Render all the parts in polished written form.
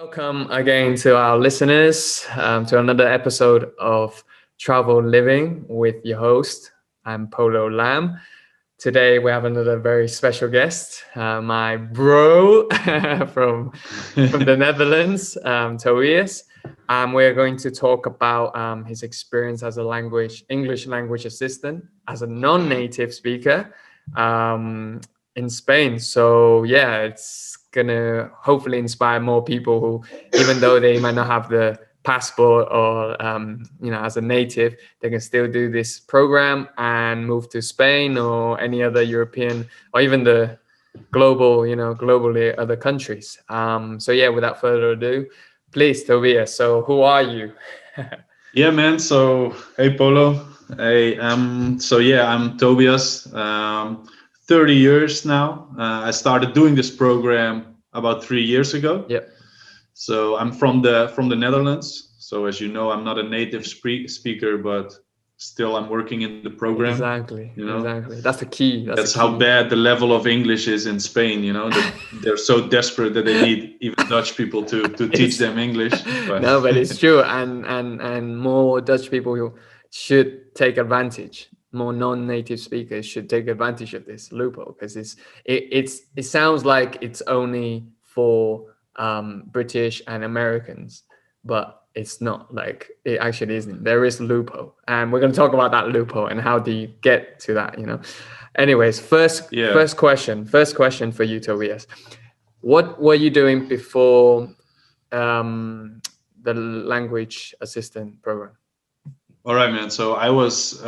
Welcome again to our listeners to another episode of Travel Living with your host. I'm Polo Lam. Today we have another very special guest, my bro from the Netherlands, Tobias. We're going to talk about his experience as a English language assistant, as a non-native speaker in Spain. So yeah, it's gonna hopefully inspire more people who, even though they might not have the passport or as a native, they can still do this program and move to Spain or any other European or even the globally other countries. So yeah, without further ado, please, Tobias. So who are you? Yeah, man. So, hey, Polo. Hey, I'm Tobias. 30 years now. I started doing this program about 3 years ago. Yeah. So I'm from the Netherlands. So as you know, I'm not a native speaker, but still I'm working in the program. Exactly. That's the key. That's how bad the level of English is in Spain. That they're so desperate that they need even Dutch people to teach them English. No, but it's true, and more Dutch people who should take advantage. More non-native speakers should take advantage of this loophole, because it sounds like it's only for British and Americans, but it's not. Like, it actually isn't. There is a loophole, and we're going to talk about that loophole and how do you get to that. Anyways, first question for you, Tobias. What were you doing before the language assistant program? All right, man. So I was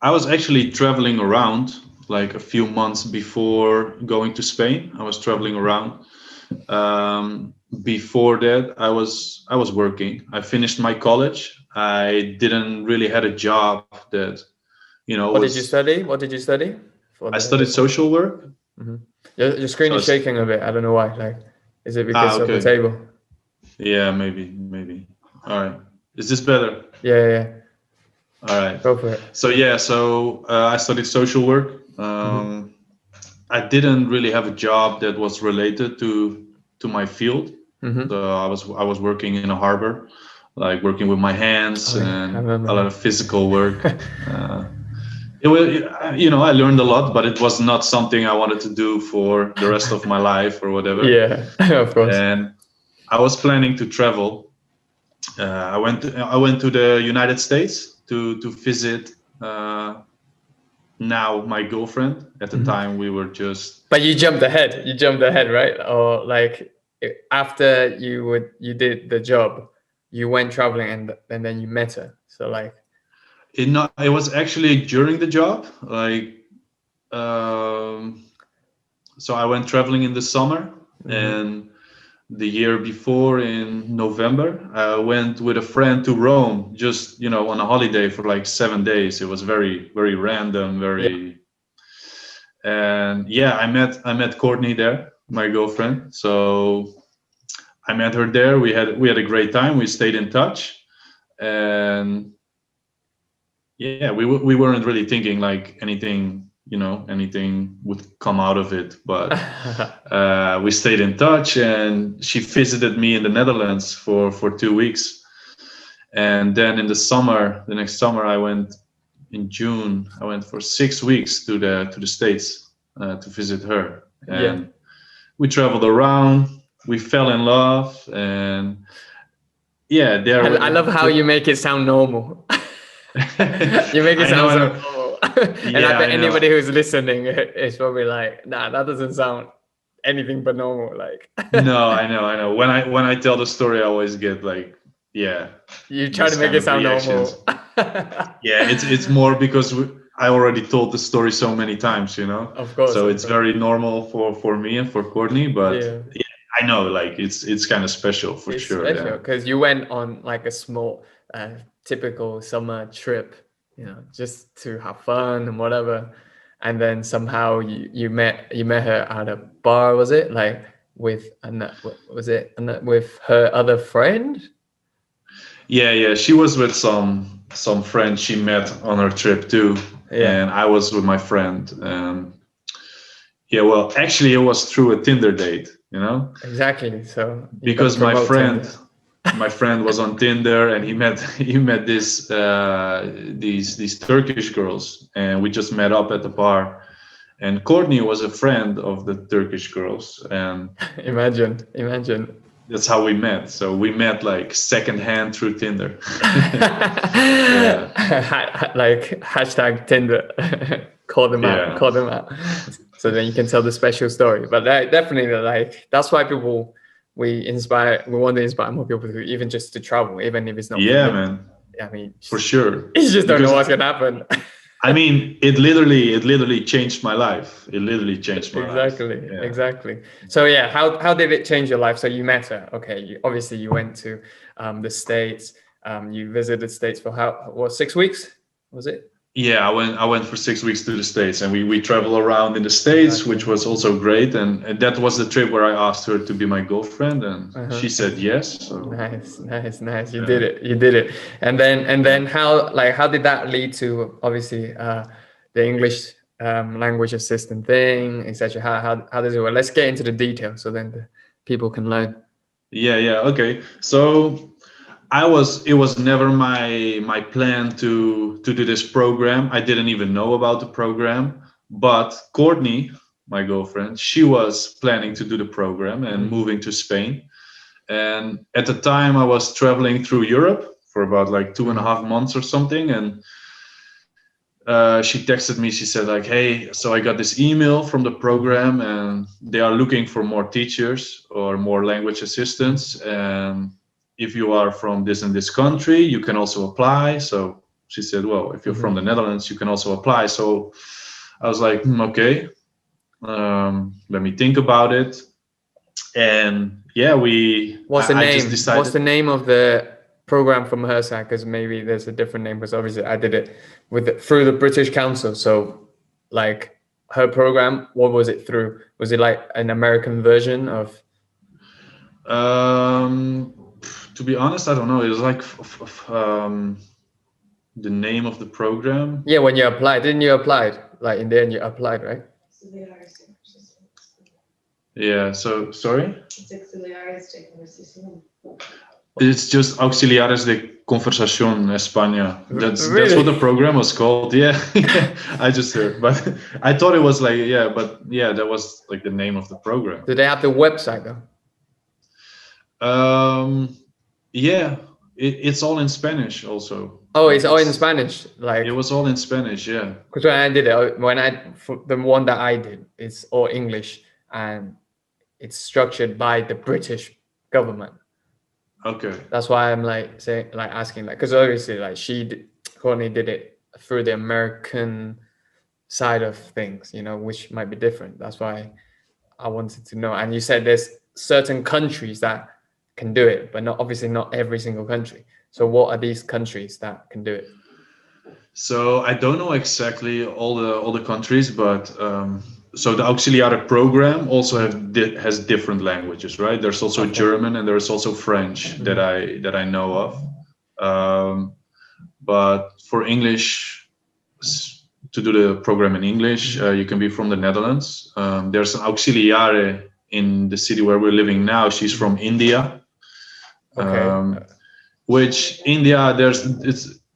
actually traveling around like a few months before going to Spain. I was traveling around. Before that, I was working. I finished my college. I didn't really had a job that, What did you study? I studied social work. Mm-hmm. Your screen is shaking a bit. I don't know why. Like, is it because of the table? Yeah, maybe. All right. Is this better? Yeah. All right. Go for it. So I studied social work. I didn't really have a job that was related to my field. Mm-hmm. So I was working in a harbor, like working with my hands and a lot of physical work. I learned a lot, but it was not something I wanted to do for the rest of my life or whatever. Yeah, of course. And I was planning to travel. I went to the United States to visit now my girlfriend. At the time we were just. But you jumped ahead, right? Or like after you did the job, you went traveling and then you met her. So like. It was actually during the job, like, so I went traveling in the summer, and the year before in November, I went with a friend to Rome, just, on a holiday for like 7 days. It was very, very random, and I met Courtney there, my girlfriend. So I met her there. We had a great time. We stayed in touch, and yeah, we weren't really thinking like anything would come out of it, but we stayed in touch, and she visited me in the Netherlands for 2 weeks. And then in the next summer, I went in June. I went for 6 weeks to the States to visit her, and we traveled around. We fell in love, and I love how you make it sound normal. You make it sound so normal. And I bet anybody who's listening is probably like, nah, that doesn't sound anything but normal. Like. No, I know. When I tell the story, I always get like, you try to make it sound normal. Yeah, it's more because I already told the story so many times, Of course. So it's very normal for me and for Courtney, but I know, like, it's kind of special for sure. Special because you went on like a small, typical summer trip, just to have fun and whatever, and then somehow you met her at a bar. Was it like with her other friend? Yeah. She was with some friends she met on her trip too, and I was with my friend. Well, actually, it was through a Tinder date. you know. Exactly. So you got to Because my promote friend Tinder. my friend was on Tinder, and he met these Turkish girls, and we just met up at the bar. And Courtney was a friend of the Turkish girls, and Imagine. that's how we met. So we met like secondhand through Tinder. Yeah, Like hashtag Tinder. Call them out. yeah, Call them out. So then you can tell the special story. But definitely, like that's why we want to inspire more people to even just to travel, even if it's not for yeah, good. man, I mean, for sure. you just don't know Because what's gonna happen. I mean, it literally changed my life. It literally changed my life. Yeah. Exactly. So yeah, how did it change your life? So you met her. Okay, obviously you went to the States. You visited the States for 6 weeks? Was it? Yeah, I went for 6 weeks to the States, and we travel around in the States, Exactly. which was also great. And that was the trip where I asked her to be my girlfriend, and she said yes. So Nice. You yeah. did it. You did it. And then how did that lead to obviously the English language assistant thing, etc. How does it work? Let's get into the details so then the people can learn. Yeah. Okay. So it was never my plan to do this program. I didn't even know about the program, but Courtney, my girlfriend, she was planning to do the program and moving to Spain. And at the time I was traveling through Europe for about like 2.5 months or something. And she texted me, she said like, hey, so I got this email from the program, and they are looking for more teachers or more language assistants. And if you are from this and this country, you can also apply. So she said, well, if you're from the Netherlands, you can also apply. So I was like, okay, let me think about it. And yeah, I just decided. What's the name of the program from her side? Because maybe there's a different name. Because obviously I did it through the British Council. So like her program, what was it through? Was it like an American version of? Um, to be honest, I don't know. It was like the name of the program. Yeah, when you applied, didn't you apply? Like in the end, you applied, right? Yeah. So sorry. It's just Auxiliares de Conversación España. That's what the program was called. Yeah, I just heard, but I thought it was like that was like the name of the program. Do they have the website though? Yeah, it's all in Spanish also. Oh, it's all in Spanish. Like it was all in Spanish, yeah. Because when I did it, the one that I did, it's all English and it's structured by the British government. Okay. That's why I'm asking because obviously Courtney did it through the American side of things, which might be different. That's why I wanted to know. And you said there's certain countries that can do it, but obviously not every single country. So what are these countries that can do it? So I don't know exactly all the countries, but so the Auxiliare program also has different languages, right? There's also German, and there's also French that I know of. But for English, to do the program in English, you can be from the Netherlands. There's an Auxiliare in the city where we're living now. She's from India. Which India,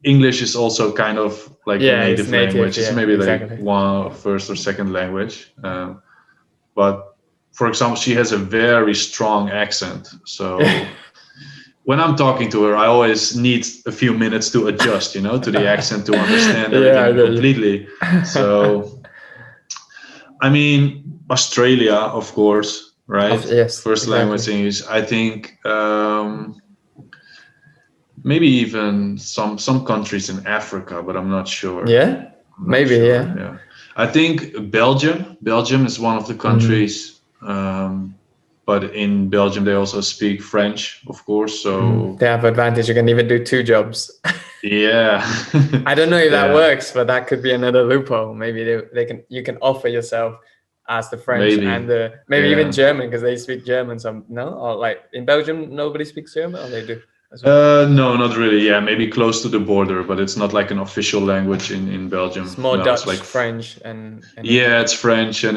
English is also kind of like a native language. It's maybe like one first or second language. But for example, she has a very strong accent. So when I'm talking to her, I always need a few minutes to adjust, to the accent, to understand everything completely. So, I mean, Australia, of course, right? Yes. First language English. I think maybe even some countries in Africa, but I'm not sure. Yeah, maybe. Sure. Yeah. I think Belgium is one of the countries, but in Belgium they also speak French, of course. So they have advantage. You can even do 2 jobs. Yeah. I don't know if that works, but that could be another loophole. Maybe you can offer yourself as the French and maybe even German, because they speak German. So no, or like in Belgium nobody speaks German, or they do. as well? No, not really. Yeah, maybe close to the border, but it's not like an official language in Belgium. It's more No, it's Dutch, like French, and yeah, English. it's French, and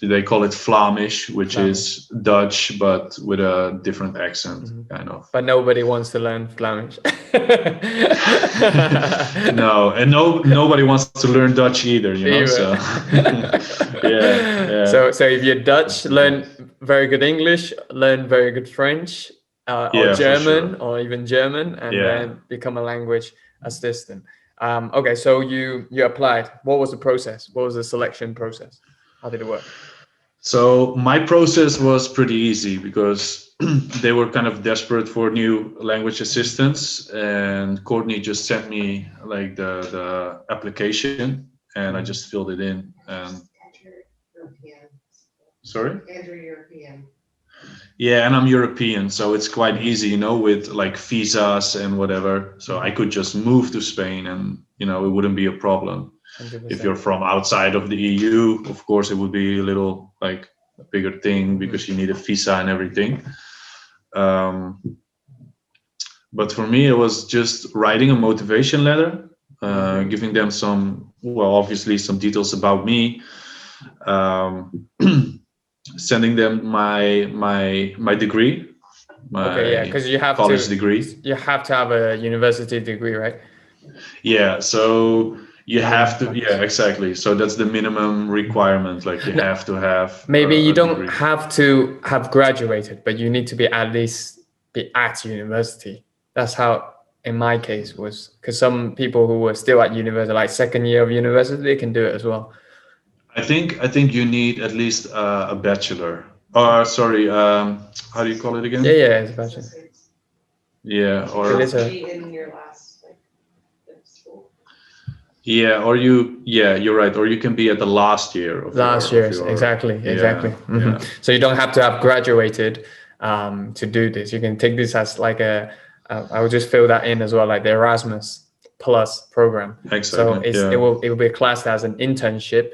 they call it Flemish, which Flemish. is Dutch but with a different accent, Hmm. kind of. But nobody wants to learn Flemish. No, and nobody wants to learn Dutch either, you know. Even. So yeah, yeah, So if you're Dutch, learn very good English, learn very good French, or yeah, for German, sure. or even German, and Yeah. then become a language assistant. Okay, so you applied. What was the process? What was the selection process? How did it work? So my process was pretty easy because they were kind of desperate for new language assistants, and Courtney just sent me like the application, and I just filled it in. And sorry. Yeah, and I'm European, so it's quite easy, you know, with like visas and whatever. So I could just move to Spain, and you know, it wouldn't be a problem. 100%. If you're from outside of the EU, of course, it would be a little like a bigger thing because you need a visa and everything. Um, but for me, it was just writing a motivation letter, giving them some, well, obviously some details about me, sending them my degree, Okay, yeah, my because you have college degree. to have a university degree, right? Yeah, so you have to, Minimum. yeah, exactly. So that's the minimum requirement. Like you No, have to have maybe you a don't degree. have to have graduated, but you need to be at least be at university. That's how, in my case, was, because some people who were still at university, like second year of university, they can do it as well. I think you need at least a bachelor. Or sorry, how do you call it again? Yeah, it's a bachelor. Yeah, or It is a yeah, or you're right. Or you can be at the last year of last your years, exactly. yeah, yeah. So you don't have to have graduated to do this. You can take this as like I would just fill that in as well, like the Erasmus Plus program. So Exactly. it will be classed as an internship,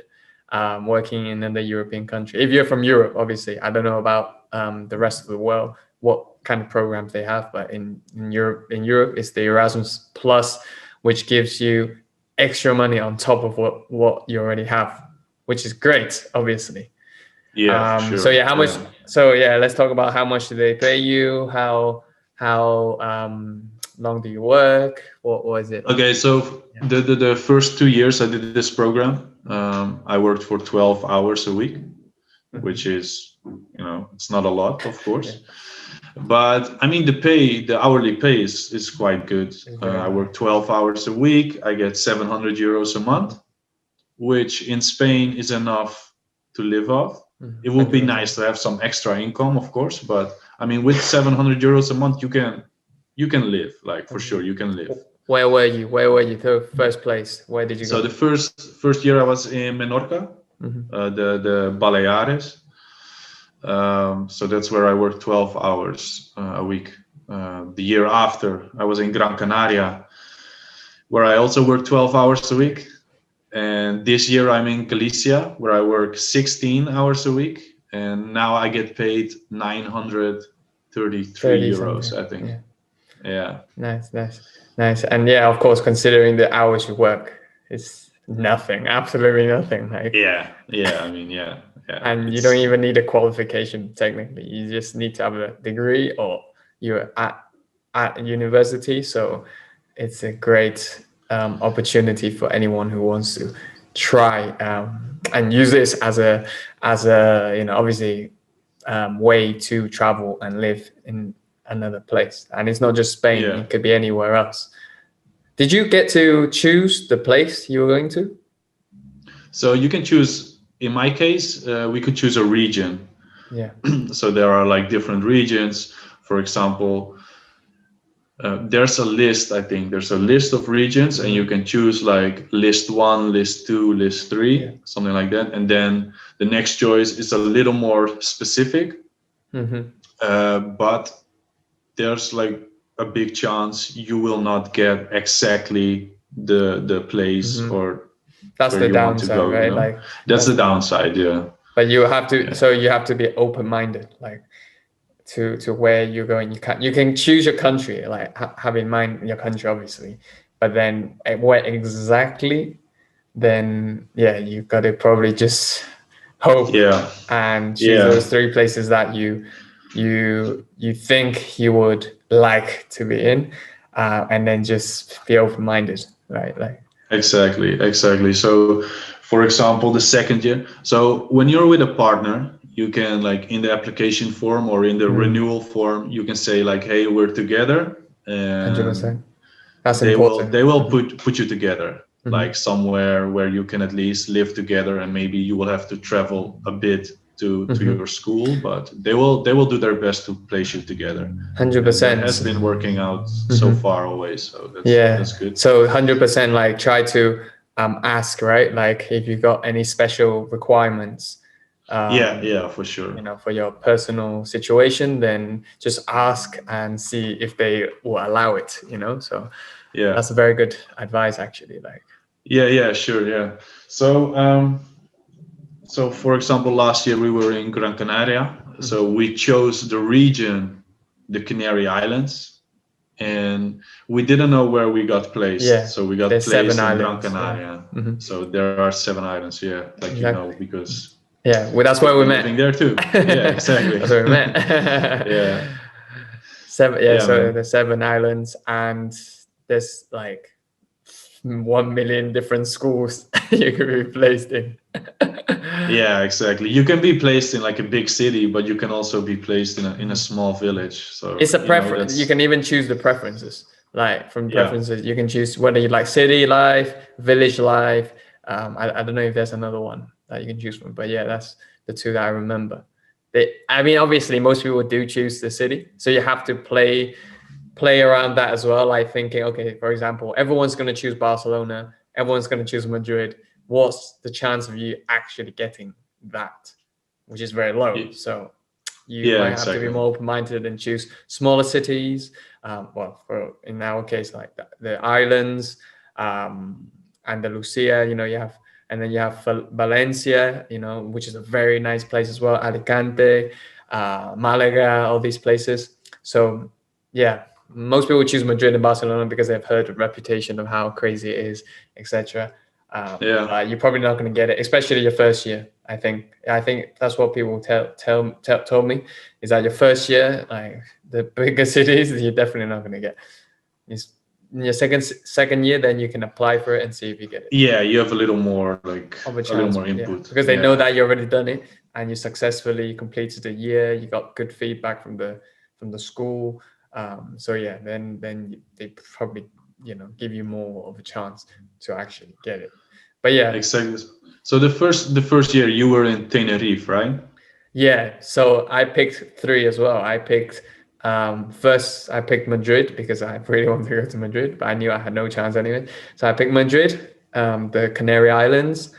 working in another European country. If you're from Europe, obviously, I don't know about the rest of the world, what kind of programs they have, but in Europe, it's the Erasmus Plus, which gives you extra money on top of what you already have, which is great, obviously. Yeah, for sure. So yeah, how much? So yeah, let's talk about how much do they pay you? How long do you work? What was it? Okay, so the first 2 years I did this program, I worked for 12 hours a week, which is, you know, it's not a lot, of course. Yeah. But I mean, the hourly pay is quite good. I work 12 hours a week. I get 700 euros a month, which in Spain is enough to live off. It would be nice to have some extra income, of course, but I mean, with 700 euros a month, you can live, like for sure, you can live. Where were you? The first place? Where did you go? So the first year I was in Menorca, the Baleares. So that's where I worked 12 hours a week. The year after, I was in Gran Canaria, where I also worked 12 hours a week. And this year I'm in Galicia, where I work 16 hours a week. And now I get paid 933 euros, I think. Yeah. Nice. And yeah, of course, considering the hours you work, it's nothing, absolutely nothing. Like, yeah. I mean, yeah. And you don't even need a qualification technically. You just need to have a degree, or you're at university. So it's a great opportunity for anyone who wants to try and use this as a obviously way to travel and live in another place. And it's not just Spain. It could be anywhere else. Did you get to choose the place you were going to? So you can choose. In my case, we could choose a region. Yeah. So there are like different regions. For example, there's a list. I think there's a list of regions, and you can choose like list 1, list 2, list 3, something like that. And then the next choice is a little more specific. But there's like a big chance you will not get exactly the place or. That's the downside, right? You know? Like that's the downside, yeah. But you have to, so you have to be open-minded. Like to where you're going. You can choose your country, like have in mind your country, obviously, but then where exactly, then yeah, you got to probably just hope Yeah. and choose Yeah. those three places that you think you would like to be in, and then just be open-minded, right? Like Exactly. So, for example, the second year. So when you're with a partner, you can like in the application form or in the renewal form, you can say like, "Hey, we're together," and 100%. That's important. they will put you together Mhm. like somewhere where you can at least live together, and maybe you will have to travel a bit to your school, but they will do their best to place you together, and that 100%. has been working out so far always. So Yeah. that's good. So 100% like try to ask, right? Like if you got any special requirements, Yeah, for sure. for your personal situation, then just ask and see if they will allow it, So Yeah. that's a very good advice, actually. Like, Yeah, sure, yeah. So, so for example, last year we were in Gran Canaria. So we chose the region, the Canary Islands, and we didn't know where we got placed. yeah, So we got there's seven placed in Gran islands. Yeah. Canaria. So there are 7 islands, yeah, like Exactly. because Yeah. Well, that's where you've we been living met. there too. Yeah, exactly. That's where we met. Yeah, Seven. Yeah. yeah, So man. there's 7 islands, and there's like 1 million different schools you could be placed in. Yeah, exactly. You can be placed in like a big city, but you can also be placed in a small village. So It's a preference. You that's can even choose the preferences. Like from yeah. preferences, you can choose whether you like city life, village life. I don't know if there's another one that you can choose from, but yeah, that's the two that I remember. I mean, obviously, most people do choose the city, so you have to play around that as well. Like thinking, okay, for example, everyone's going to choose Barcelona, everyone's going to choose Madrid. What's the chance of you actually getting that? Which is very low. So you Yeah, might have to be exactly. more open-minded and choose smaller cities. Well, in our case, like the islands, Andalusia, you have, and then you have Valencia, which is a very nice place as well. Alicante, Malaga, all these places. So yeah, most people choose Madrid and Barcelona because they've heard the reputation of how crazy it is, etc. Yeah. You're probably not going to get it, especially your first year. I think that's what people told me, is that your first year, like the bigger cities, you're definitely not going to get. It's in your second year, then you can apply for it and see if you get it. Yeah, you have a little more like Of a a little chance, more yeah, input. because they know that you already done it and you successfully completed the year. You got good feedback from the school. So yeah, then they probably give you more of a chance to actually get it. But yeah, Exactly. So the first year you were in Tenerife, right? yeah. So I picked three as well. I picked first. I picked Madrid because I really wanted to go to Madrid, but I knew I had no chance anyway. So I picked Madrid, the Canary Islands,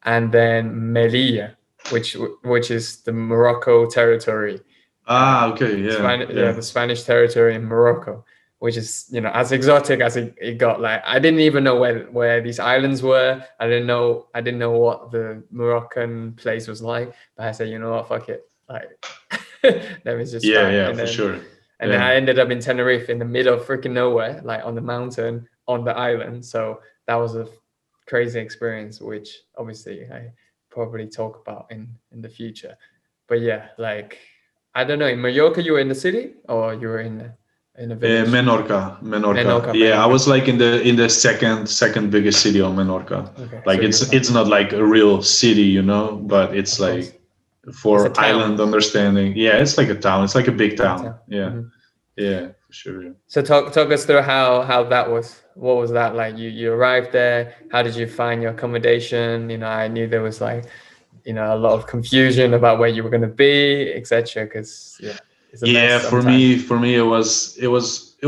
and then Melilla, which is the Morocco territory. Okay, The Spanish territory in Morocco, which is as exotic as it got. Like I didn't even know where these islands were. I didn't know what the Moroccan place was like. But I said, you know what, fuck it, like let me just try. yeah, And for then sure. I ended up in Tenerife, in the middle of freaking nowhere, like on the mountain on the island. So that was a crazy experience, which obviously I probably talk about in the future. But yeah, like I don't know. In Mallorca, you were in the city or you were in a village? Menorca. Yeah, I Menorca. was like in the second biggest city on Menorca. Okay, Like so you're fine. it's not like a real city, but it's Of course, like it's a for town. island understanding. Yeah, it's like a town. It's like a big Big town. town. Yeah, Mhm. yeah, for sure. Yeah. So talk us through how that was. What was that like? You arrived there. How did you find your accommodation? I knew there was like a lot of confusion about where you were going to be, etc. Because yeah, it's a mess Yeah, sometimes. for me it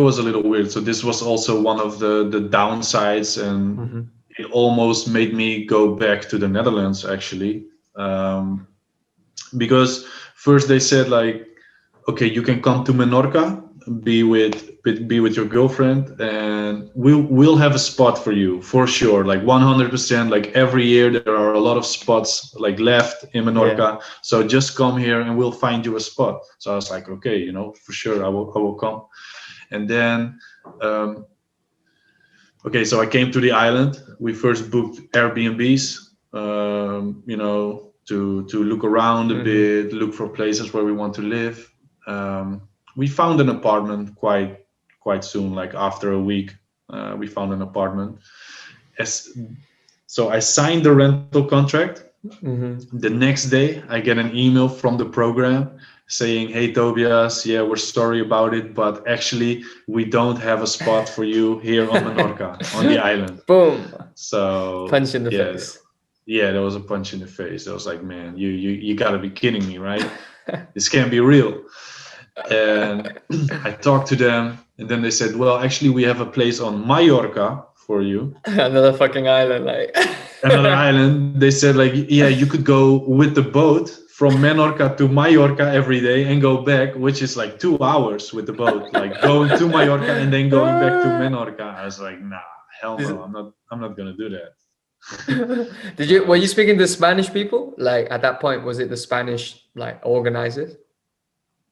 was a little weird. So this was also one of the downsides, and Mm-hmm. it almost made me go back to the Netherlands actually, because first they said like, okay, you can come to Menorca, be with your girlfriend, and we'll have a spot for you for sure, like 100%. Like every year there are a lot of spots like left in Menorca, so just come here and we'll find you a spot. So I was like, okay, you know, for sure, I will come. And then okay, so I came to the island. We first booked Airbnbs, you know, to look around a bit, look for places where we want to live. We found an apartment quite soon, like after a week. We found an apartment. So I signed the rental contract. The next day, I get an email from the program saying, "Hey Tobias, yeah, we're sorry about it, but actually we don't have a spot for you here on Menorca, on the island." Boom. So Punch in the face. Yeah, that was a punch in the face. I was like, man, you gotta be kidding me, right? This can't be real. And I talked to them, and then they said, well, actually we have a place on Mallorca for you. Another fucking island, like another island. They said, like, yeah, you could go with the boat from Menorca to Mallorca every day and go back, which is like 2 hours with the boat, like going to Mallorca and then going back to Menorca. I was like, nah, hell no, I'm not gonna do that. Were you speaking to Spanish people? Like at that point, was it the Spanish like organizers?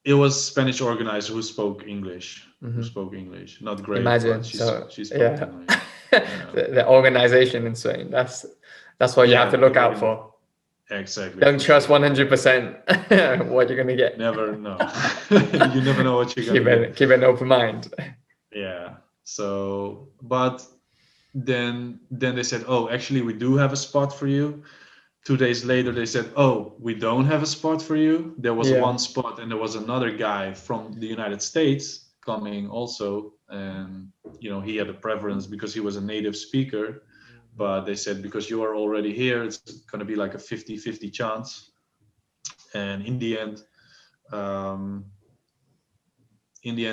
It was Spanish organizer who spoke English. Not great. Imagine. But she spoke English. The organization in Spain. That's what you have to look out for. Exactly. Don't trust 100% what you're gonna get. Never know. You never know what you're gonna get. Keep an open mind. Yeah. So, but then they said, oh, actually we do have a spot for you. 2 days later they said, oh, we don't have a spot for you. There was one spot, and there was another guy from the United States coming also, and you know, he had a preference because he was a native speaker. But they said, because you are already here, it's going to be like a 50-50 chance. And in the end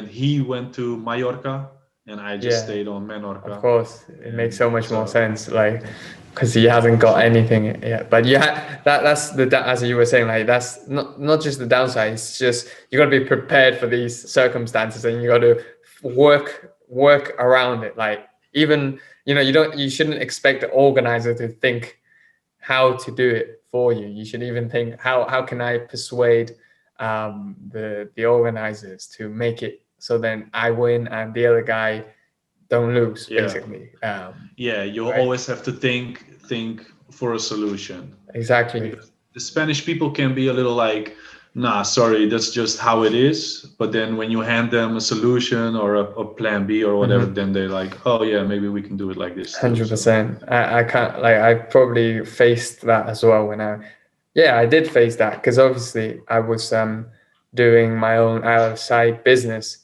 he went to Mallorca, and I just stayed on Menorca. Of course, it makes so much more sense, like, because he hasn't got anything yet. But yeah, that's as you were saying, like, that's not just the downside. It's just you got to be prepared for these circumstances, and you got to work around it. Like, even, you know, you shouldn't expect the organizer to think how to do it for you. You should even think, how can I persuade the organizers to make it so then I win and the other guy don't lose, basically. You'll always have to think for a solution. Exactly. Because the Spanish people can be a little like, nah, sorry, that's just how it is. But then when you hand them a solution or a plan B or whatever, then they're like, oh yeah, maybe we can do it like this. 100%. I can't, like, I probably faced that as well when I did face that, because obviously I was doing my own side business.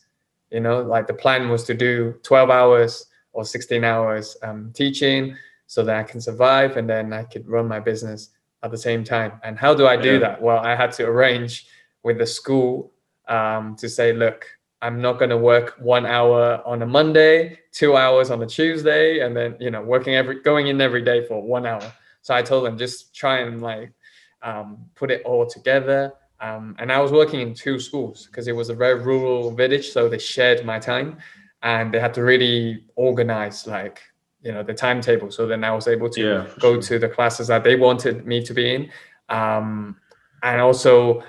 You know, like the plan was to do 12 hours or 16 hours teaching so that I can survive, and then I could run my business at the same time. And how do I do that? Well, I had to arrange with the school to say, look, I'm not going to work 1 hour on a Monday, 2 hours on a Tuesday, and then, you know, going in every day for 1 hour. So I told them, just try and like put it all together. And I was working in 2 schools because it was a very rural village, so they shared my time, and they had to really organize, like, you know, the timetable. So then I was able to go to the classes that they wanted me to be in, and also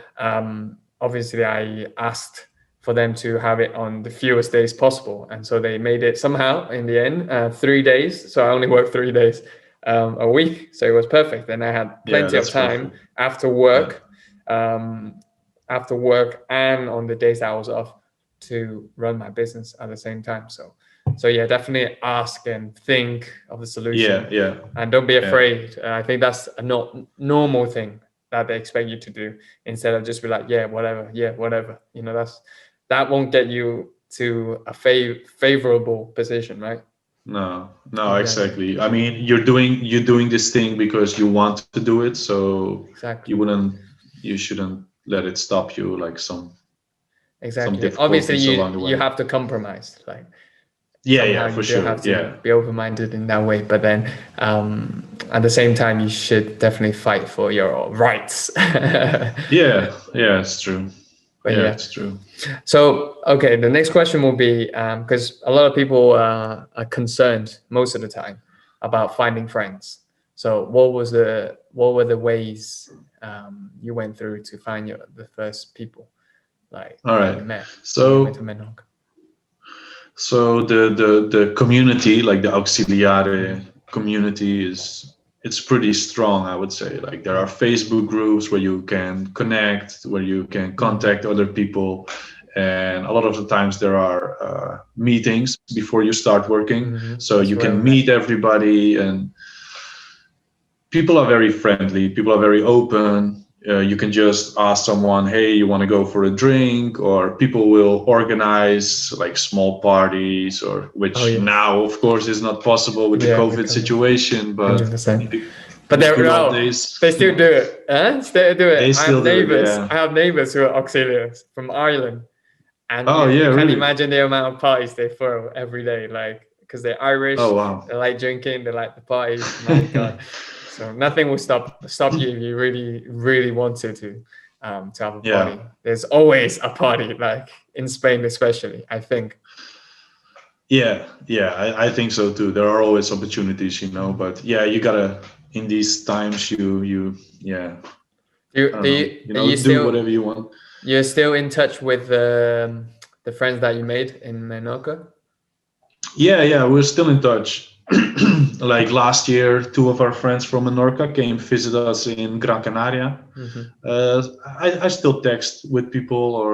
obviously I asked for them to have it on the fewest days possible, and so they made it somehow in the end 3 days. So I only worked 3 days a week, so it was perfect. And I had plenty of time after work. After work and on the days I was off to run my business at the same time. So yeah, definitely ask and think of the solution. And don't be afraid. I think that's a normal thing that they expect you to do, instead of just be like, whatever. You know, that won't get you to a favorable position, right? No, exactly. I mean, you're doing this thing because you want to do it, so you shouldn't let it stop you, like some Obviously you have to compromise, like for sure. Have to be open-minded in that way, but then at the same time you should definitely fight for your rights. It's true. But yeah, yeah. it's true. So, okay, the next question will be because a lot of people are concerned most of the time about finding friends. So, what were the ways you went through to find the first people like All that you right. met when you went to So Menorca? so the community, like the auxiliare community, it's pretty strong, I would say. Like there are Facebook groups where you can connect, where you can contact other people, and a lot of the times there are meetings before you start working, so That's you where we can met. meet everybody, and people are very friendly, people are very open. You can just ask someone, hey, you want to go for a drink, or people will organize like small parties, or Oh which yes, now of course is not possible with the yeah, COVID situation, but 100%. in But the they're good old no, days, they still do it. Huh? Still do it. they still do it. Yeah. I have neighbors who are auxiliaries from Ireland, and Oh yeah, you can't really? imagine the amount of parties they throw every day. Like because they're Oh Irish, wow. they like drinking, they like the parties. My God, so nothing will stop you if you really wanted to have a Yeah. party. There's always a party, like in Spain especially. I think. Yeah, I think so too. There are always opportunities, but yeah, you gotta in these times yeah, I don't know, Are you do still whatever you want. you're still in touch with the friends that you made in Menorca? Yeah, we're still in touch. Like last year, two of our friends from Menorca came visit us in Gran Canaria. I still text with people, or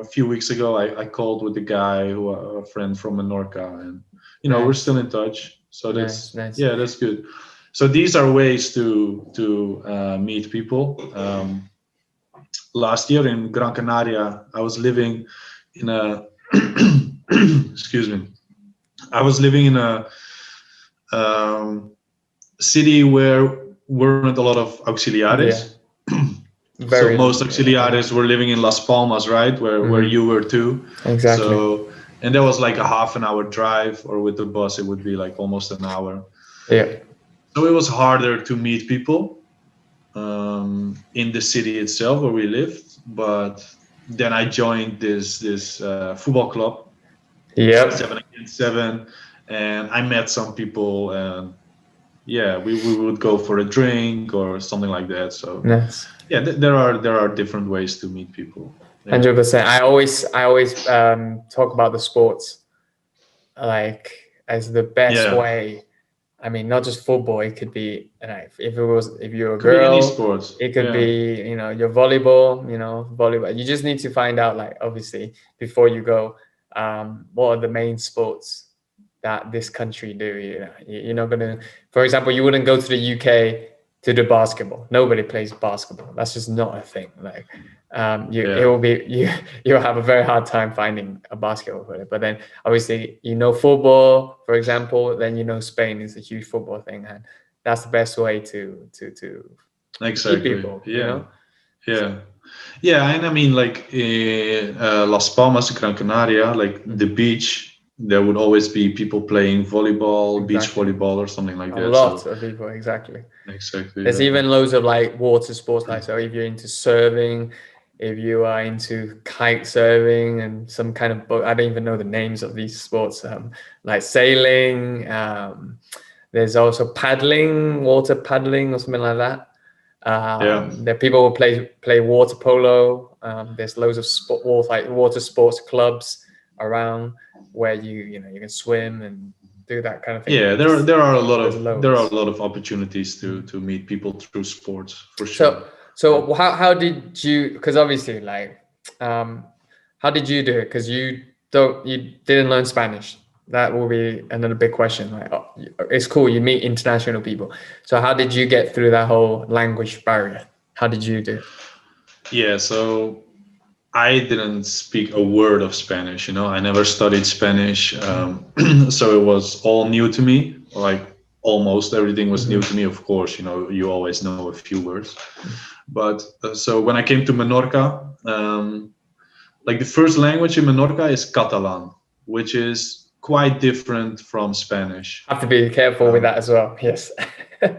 a few weeks ago, I called with the guy a friend from Menorca, and we're Nice, still in touch. So nice, nice. that's good. So these are ways to meet people. Last year in Gran Canaria, I was living in a excuse me. I was living in a city where weren't a lot of Yeah, auxiliares. So very. most Yeah. auxiliares were living in Las Palmas, right, where you were too. Exactly. So, and that was like a half an hour drive, or with the bus it would be like almost an hour. Yeah. So it was harder to meet people in the city itself where we lived. But then I joined this football club, Yep. 7 against 7, and I met some people, and yeah, we would go for a drink or something like that. So Nice. yeah, there are different ways to meet people. Yeah, 100%. I always talk about the sports like as the best yeah, way. I mean, not just football. It could be like if you're a could be any girl, sports. it could Yeah, be your volleyball. Volleyball. You just need to find out like obviously before you go, what are the main sports that this country do. You're not gonna, for example, you wouldn't go to the UK to do basketball. Nobody plays basketball. That's just not a thing. Like, it yeah, will be you'll have a very hard time finding a basketball player. But then obviously football, for example, then Spain is a huge football thing, and that's the best way to meet exactly. people. Yeah, yeah. And I mean, like Las Palmas, Gran Canaria, like the beach. There would always be people playing volleyball, beach Exactly. volleyball, or something like A that. lot So of people, exactly. exactly. There's Yeah. even loads of like water sports, like so if you're into surfing, if you are into kite surfing and some kind of boat, I don't even know the names of these sports, like sailing. There's also paddling, water paddling or something like that. Yeah. There are people who play water polo. There's loads of water sports clubs around where you can swim and do that kind of thing. Yeah, there are a lot There's of loads. opportunities to meet people through sports, for sure. So how did you? Because obviously, like, how did you do it? Because you didn't learn Spanish. That will be another big question. Like, it's cool you meet international people. So how did you get through that whole language barrier? How did you do it? Yeah, so I didn't speak a word of Spanish. I never studied Spanish, so it was all new to me. Like almost everything was new to me. Of course, you always know a few words. But so when I came to Menorca, like the first language in Menorca is Catalan, which is quite different from Spanish. Have to be careful with that as well. Yes.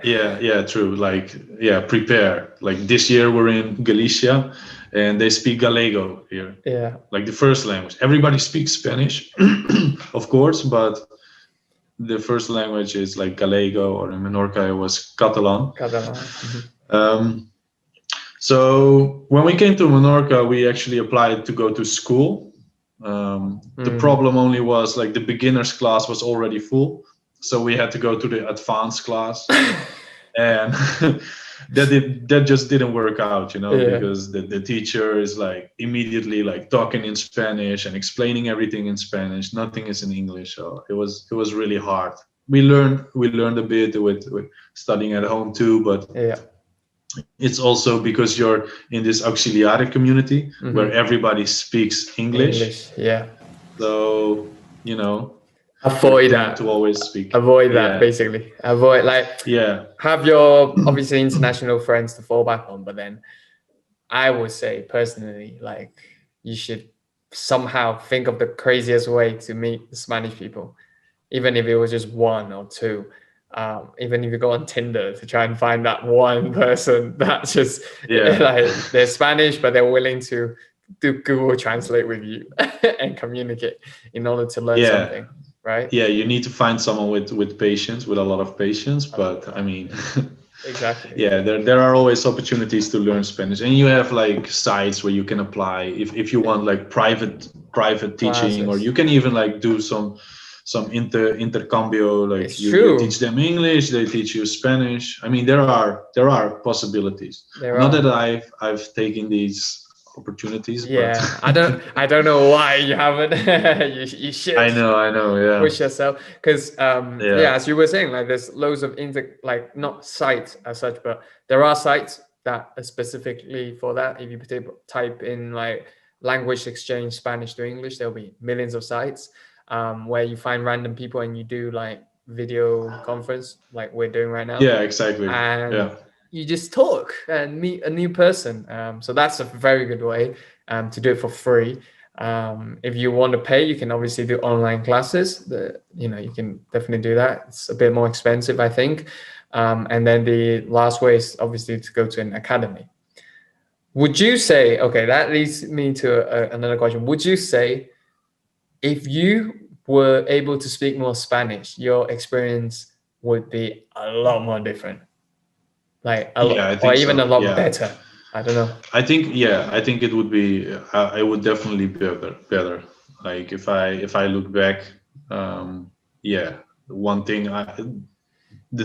Yeah, true. Like, yeah, prepare. Like this year we're in Galicia, and they speak Gallego here. Yeah. Like the first language. Everybody speaks Spanish, of course, but the first language is like Gallego, or in Menorca it was Catalan. Um, so when we came to Menorca, we actually applied to go to school. The problem only was like the beginners class was already full, so we had to go to the advanced class, and that just didn't work out, because the teacher is like immediately like talking in Spanish and explaining everything in Spanish. Nothing is in English, so it was really hard. We learned a bit with studying at home too, but it's also because you're in this auxiliary community where everybody speaks English. Yeah. So, avoid that. To always speak. Avoid that, basically. Avoid, have your obviously international friends to fall back on, but then I would say personally, like, you should somehow think of the craziest way to meet the Spanish people, even if it was just one or two. Even if you go on Tinder to try and find that one person that's just like they're Spanish, but they're willing to do Google Translate with you and communicate in order to learn something, right? Yeah, you need to find someone with patience, with a lot of patience. But I mean, exactly. Yeah, there are always opportunities to learn Spanish, and you have like sites where you can apply if you want like private teaching, or you can even like do some intercambio, like you teach them English, they teach you Spanish. I mean, there are possibilities. Not that I've taken these opportunities. Yeah, but I don't know why you haven't. you should. I know. Yeah. Push yourself, because as you were saying, like there's loads of not sites as such, but there are sites that are specifically for that. If you type in like language exchange Spanish to English, there'll be millions of sites. Where you find random people and you do like video conference like we're doing right now. Yeah, exactly. And you just talk and meet a new person. So that's a very good way to do it for free. If you want to pay, you can obviously do online classes. You can definitely do that. It's a bit more expensive, I think. And then the last way is obviously to go to an academy. Would you say, okay, that leads me to another question. Would you say if you were able to speak more Spanish, your experience would be a lot more different, like a lot better? I don't know. I think it would be. I would definitely be better. Like if I look back, the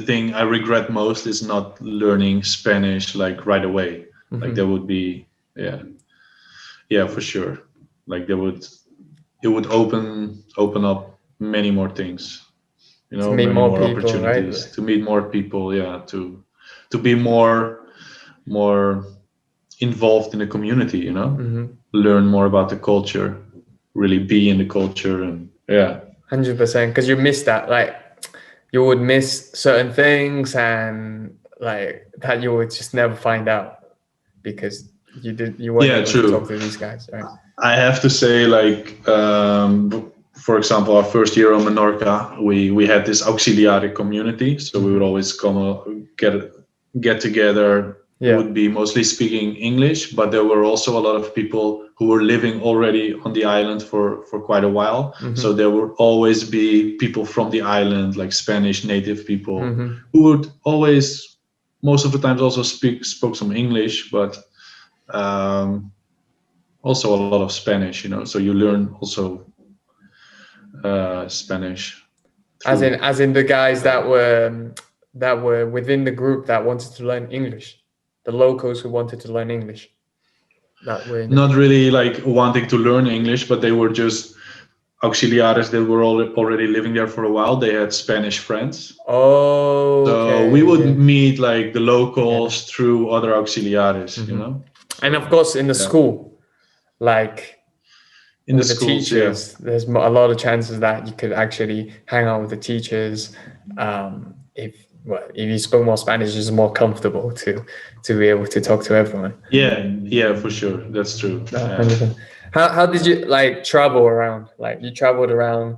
thing I regret most is not learning Spanish like right away. Like there would be, for sure. Like it would open up many more things, to meet more people, opportunities, right? to meet more people, to be more involved in the community, learn more about the culture, really be in the culture, and 100%, because you miss that, like you would miss certain things and like that you would just never find out because you weren't able to talk to these guys, right? I have to say, like, for example, our first year on Menorca, we had this auxiliary community, so we would always come get together. It would be mostly speaking English, but there were also a lot of people who were living already on the island for quite a while. So there would always be people from the island, like Spanish native people, who would always, most of the times, also spoke some English, but also a lot of Spanish, so you learn also Spanish. As in the guys that were within the group that wanted to learn English, the locals who wanted to learn English. That were not really like wanting to learn English, but they were just auxiliares that were already living there for a while. They had Spanish friends. Oh, so we would meet like the locals through other auxiliares, And of course, in the school, like in with the schools, teachers, there's a lot of chances that you could actually hang out with the teachers. If you spoke more Spanish, it's more comfortable to be able to talk to everyone. Yeah, for sure, that's true. How did you like travel around? Like you traveled around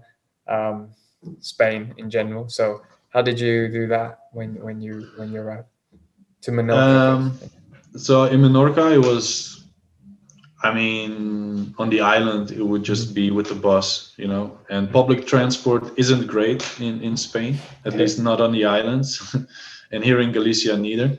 Spain in general. So how did you do that when you arrived to Menorca Um, first? so in Menorca, it was, I mean, on the island, it would just be with the bus, and public transport isn't great in Spain, at least not on the islands, and here in Galicia neither.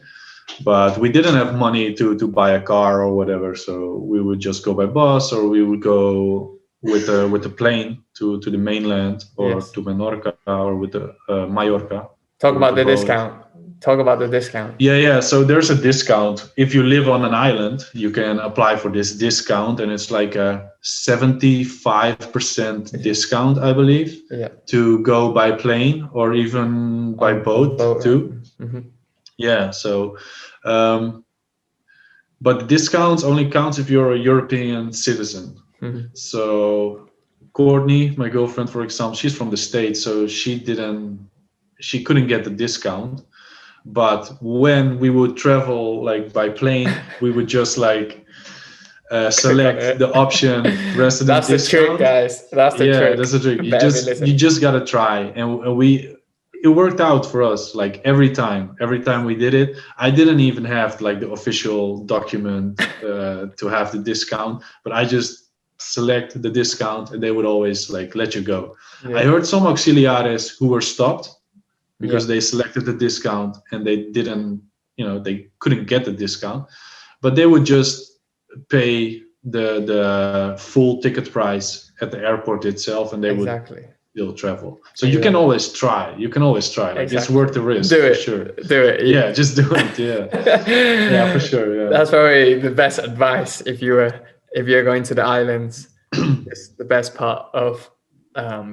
But we didn't have money to buy a car or whatever, so we would just go by bus, or we would go with the plane to the mainland, or to Menorca, or with the Mallorca. Talk with about the boat. discount. Talk about the discount. Yeah. So there's a discount. If you live on an island, you can apply for this discount, and it's like a 75% discount, I believe, to go by plane or even by boat too. Mm-hmm. Yeah. So, but the discounts only counts if you're a European citizen. Mm-hmm. So Courtney, my girlfriend, for example, she's from the States, so she couldn't get the discount. But when we would travel like by plane, we would just like select the option resident That's discount. The trick, guys. That's the trick. That's the trick. You just gotta try, and it worked out for us. Like every time we did it, I didn't even have like the official document to have the discount, but I just select the discount, and they would always like let you go. I heard some auxiliares who were stopped because they selected the discount and they didn't, they couldn't get the discount, but they would just pay the full ticket price at the airport itself, and they would still travel. So you can always try. Like it's worth the risk. Do it. For sure. Do it. Yeah, just do it. Yeah. Yeah, for sure. Yeah. That's probably the best advice if you're going to the islands. It's the best part of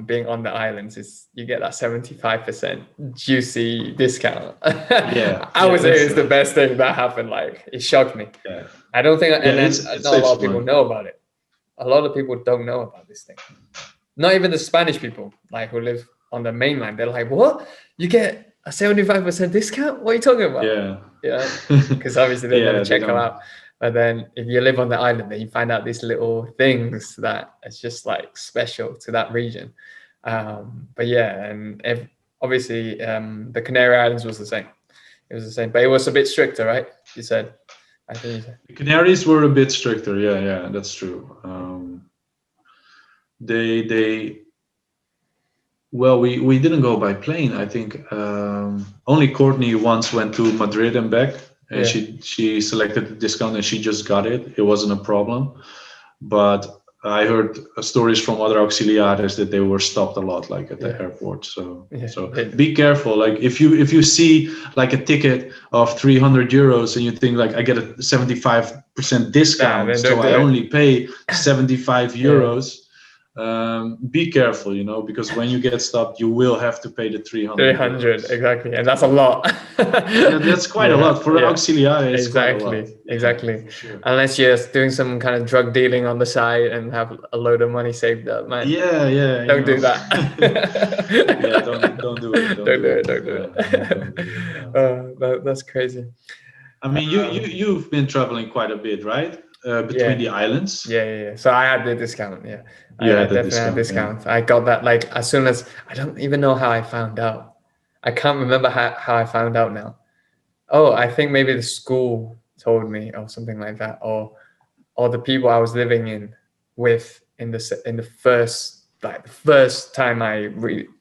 being on the islands is you get that 75% juicy discount. I would say it's the best thing that happened. Like it shocked me. I don't think, and then not a lot of people know about it. A lot of people don't know about this thing. Not even the Spanish people, like who live on the mainland. They're like, "What? You get a 75% discount? What are you talking about?" Yeah, because obviously they never check them out. But then if you live on the island, then you find out these little things that it's just like special to that region. But yeah, and obviously the Canary Islands was the same. It was the same, but it was a bit stricter, right? You said. I think you said. The Canaries were a bit stricter. Yeah, that's true. Well, we didn't go by plane. I think only Courtney once went to Madrid and back. And she selected the discount and she just got it. It wasn't a problem. But I heard stories from other auxiliares that they were stopped a lot, like at the airport. So be careful. Like if you see like a ticket of 300 euros and you think like I get a 75% discount, so I only pay 75 euros. Be careful, because when you get stopped, you will have to pay the 300. 300, exactly, and that's a lot. That's quite a lot for an auxiliary. Exactly. Sure. Unless you're doing some kind of drug dealing on the side and have a load of money saved up, man. Yeah. Don't do that. Don't do it. Don't do it. That's crazy. I mean, you've been traveling quite a bit, right? Between the islands. Yeah. So I had the discount. Yeah. I definitely had discount. I got that like as soon as I don't even know how I found out. I can't remember how I found out now. Oh, I think maybe the school told me or something like that, or the people I was living with in the first time I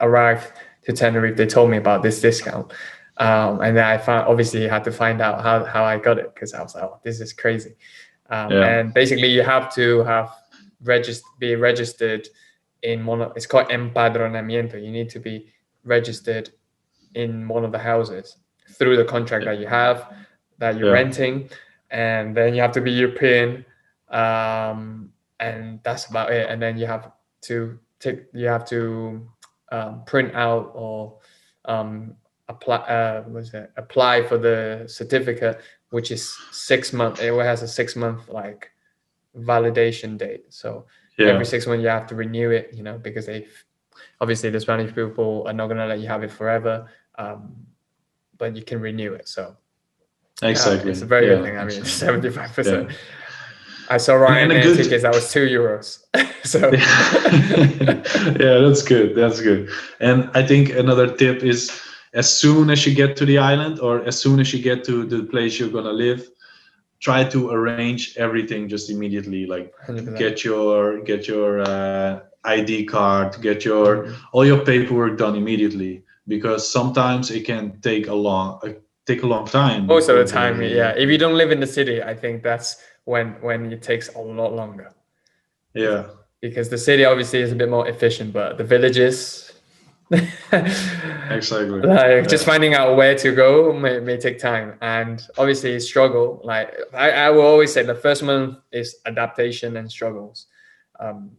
arrived to Tenerife, they told me about this discount. And then I had to find out how I got it, because I was like, oh, this is crazy. And basically you have to be registered in it's called empadronamiento. You need to be registered in one of the houses through the contract that you have, that you're renting, and then you have to be European, and that's about it. And then you have to print out or apply for the certificate, which is 6 months. It has a 6 month like validation date. So every 6 months you have to renew it, because obviously the Spanish people are not going to let you have it forever, but you can renew it. So exactly, it's a very good thing. I mean, 75%. I saw And a Ryanair good tickets that was €2. So yeah, that's good. That's good. And I think another tip is as soon as you get to the island or as soon as you get to the place you're gonna live, try to arrange everything just immediately. Like 100%. get your ID card, get your all your paperwork done immediately because sometimes it can take a long time Most of before the time, yeah. they If you don't live in the city, I think that's when it takes a lot longer. yeah, Because the city obviously is a bit more efficient, but the villages, exactly. like just Yeah. finding out where to go may take time, and obviously struggle. Like I will always say, the first month is adaptation and struggles, um,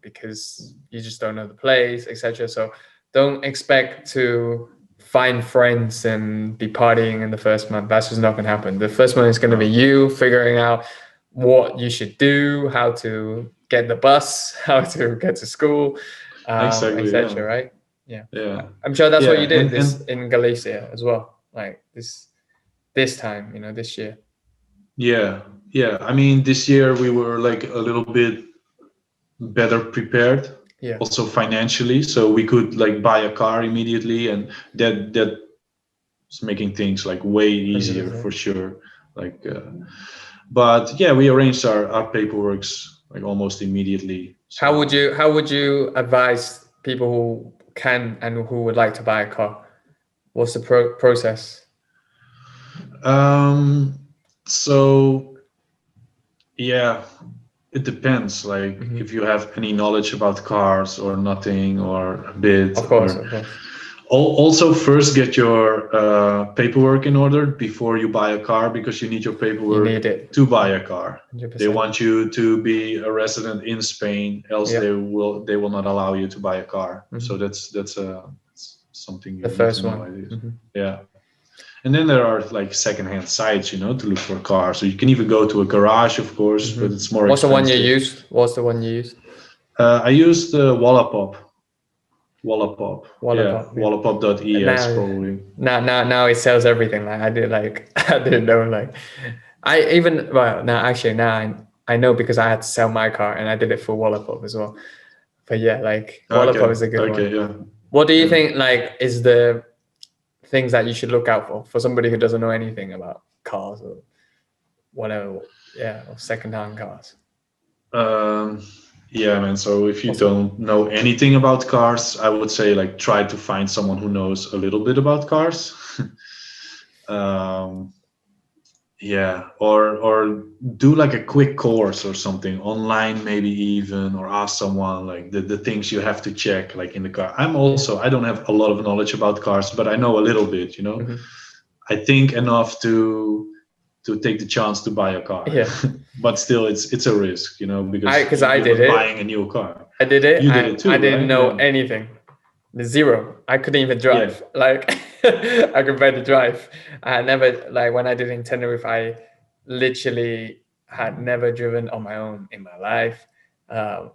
because you just don't know the place, etc. So don't expect to find friends and be partying in the first month. That's just not going to happen. The first month is going to be No. you figuring out what you should do, how to get the bus, how to get to school, Exactly. etc. Yeah. Right? Yeah, Yeah. I'm sure that's what Yeah. you did this And in Galicia as well. Like this time, this year. yeah. Yeah. I mean, this year we were like a little bit better prepared Yeah, also financially, so we could like buy a car immediately, and that's making things like way hundred easier for percent. sure. Like but yeah, we arranged our paperworks like almost immediately, so How would you advise people who can and who would like to buy a car? What's the process? um so yeah, it depends, like if you have any knowledge about cars or nothing or a bit, Of course, or of course. also first get your paperwork in order before you buy a car, because you need your You paperwork need it. to buy a car. They 100%. want you to be a resident in Spain, else Yeah. they will not allow you to buy a car. So Mhm. that's something The you need to first know, one. I guess. Mhm. Yeah. And then there are like secondhand sites, to look for cars. So you can even go to a garage, of course, but it's more What's the one you expensive. used? What's the one you used? I used Wallapop. Wallapop. Yeah, Wallapop. Yeah. Wallapop.es Now, probably. now it sells everything. Like I did, like I didn't know. Like I even well now actually now I know because I had to sell my car and I did it for Wallapop as well. But yeah, like Wallapop Okay. is a good one. Okay. Yeah. What do you Yeah. think? Like, is the things that you should look out for somebody who doesn't know anything about cars or whatever? Yeah, or secondhand cars. Um, yeah, man. So if you What's the don't know anything about cars, I would say like try to find someone who knows a little bit about cars. um, yeah, or do like a quick course or something online, maybe even, or ask someone like the things you have to check like in the car. I don't have a lot of knowledge about cars, but I know a little bit. Mhm. I think enough to take the chance to buy a car. Yeah, But still it's a risk, because because I you're did not it. buying a new car. I did it, You did and it I too, didn't right? know Yeah. anything. The zero. I couldn't even Yeah. drive. Like I could barely drive. I had never like when I did in Tenerife, I literally had never driven on my own in my life. I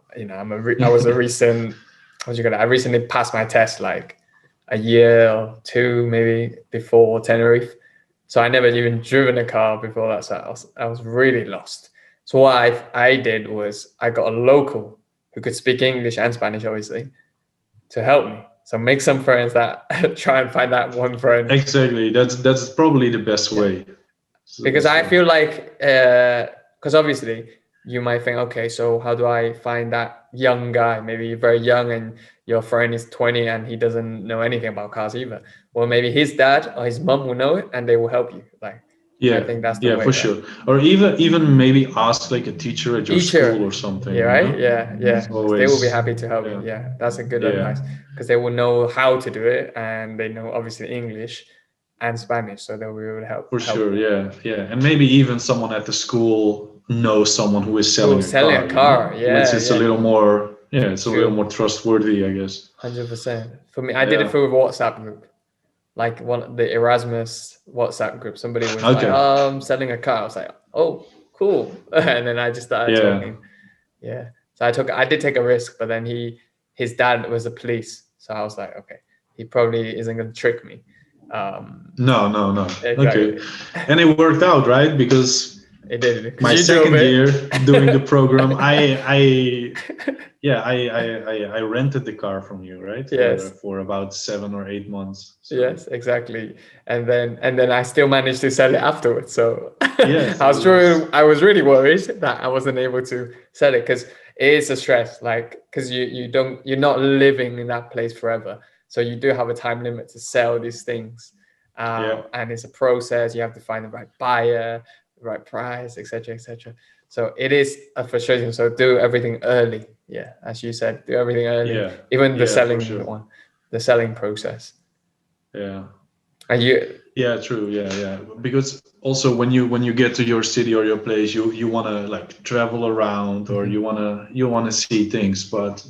was a recent. What you call it? I recently passed my test like a year or two maybe before Tenerife, so I never even driven a car before that. So I was really lost. So what I did was I got a local who could speak English and Spanish, obviously, to help me. So make some friends that try and find that one friend. Exactly. That's probably the best Yeah. way. It's the Because best I way. feel like, because obviously you might think, okay, so how do I find that young guy? Maybe you're very young and your friend is 20 and he doesn't know anything about cars either. Well, maybe his dad or his mom will know it and they will help you. Like, I Yeah, think that's the yeah, way, for right? sure. Or even maybe ask like a teacher at your school Teacher, or something, yeah, right? Yeah, It's yeah. Because they will be always happy to help you. yeah. Yeah, that's a good Yeah. advice because they will know how to do it and they know obviously English and Spanish, so they will be able to For help sure, you. yeah, yeah, and maybe even someone at the school knows someone who is Oh, selling a selling a car. car, Which yeah, is a yeah, little more, yeah, it's a little true, more trustworthy, I guess. 100%. For me, I did it Yeah. through a WhatsApp group, like one the Erasmus WhatsApp group. Somebody was like, Okay. "Oh, I'm selling a car." I was like, "Oh, cool," and then I just started Yeah. talking. Yeah, so I did take a risk, but then his dad was the police, so I was like, okay, he probably isn't gonna trick me. Um, No, no, no. Okay. exactly. And it worked out, right? Because It did because My you drove second year it. doing the program, I rented the car from you, right? Yes. For about 7 or 8 months. So Yes, exactly. And then I still managed to sell it afterwards. So yes, it I was really worried that I wasn't able to sell it because it is a stress, like because you're not living in that place forever. So you do have a time limit to sell these things. yeah, And it's a process. You have to find the right buyer, the right price, etc., etc. So it is a frustration. So do everything early. Yeah, as you said, do everything early. yeah, Even the yeah, for selling sure. one, the selling process. Yeah. And you, Yeah, true. Yeah, yeah. Because also when you get to your city or your place, you want to like travel around, or you want to see things, but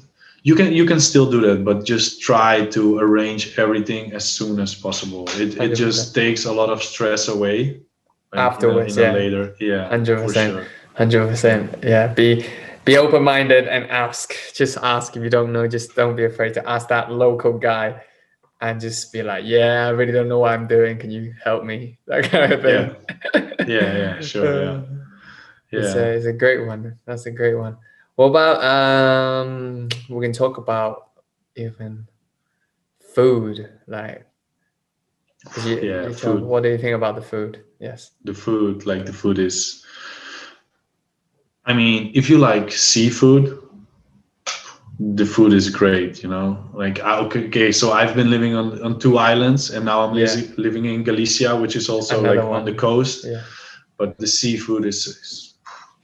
you can still do that, but just try to arrange everything as soon as possible. It 100%. just takes a lot of stress away, like in a Afterwards, in a yeah, later. Yeah, hundred for percent, sure. 100%. Yeah, be open minded and ask. Just ask if you don't know. Just don't be afraid to ask that local guy, and just be like, "Yeah, I really don't know what I'm doing. Can you help me?" That kind of Yeah, thing. yeah, yeah, sure. Yeah, yeah, It's a great one. That's a great one. What about we can talk about even food, like because yeah. you tell. Food, What do you think about the food? Yes. the food, like the food is. I mean, if you like seafood, the food is great, like okay, so I've been living on two islands, and now I'm Yeah. living in Galicia, which is also Another like on the one. coast, Yeah. but the seafood is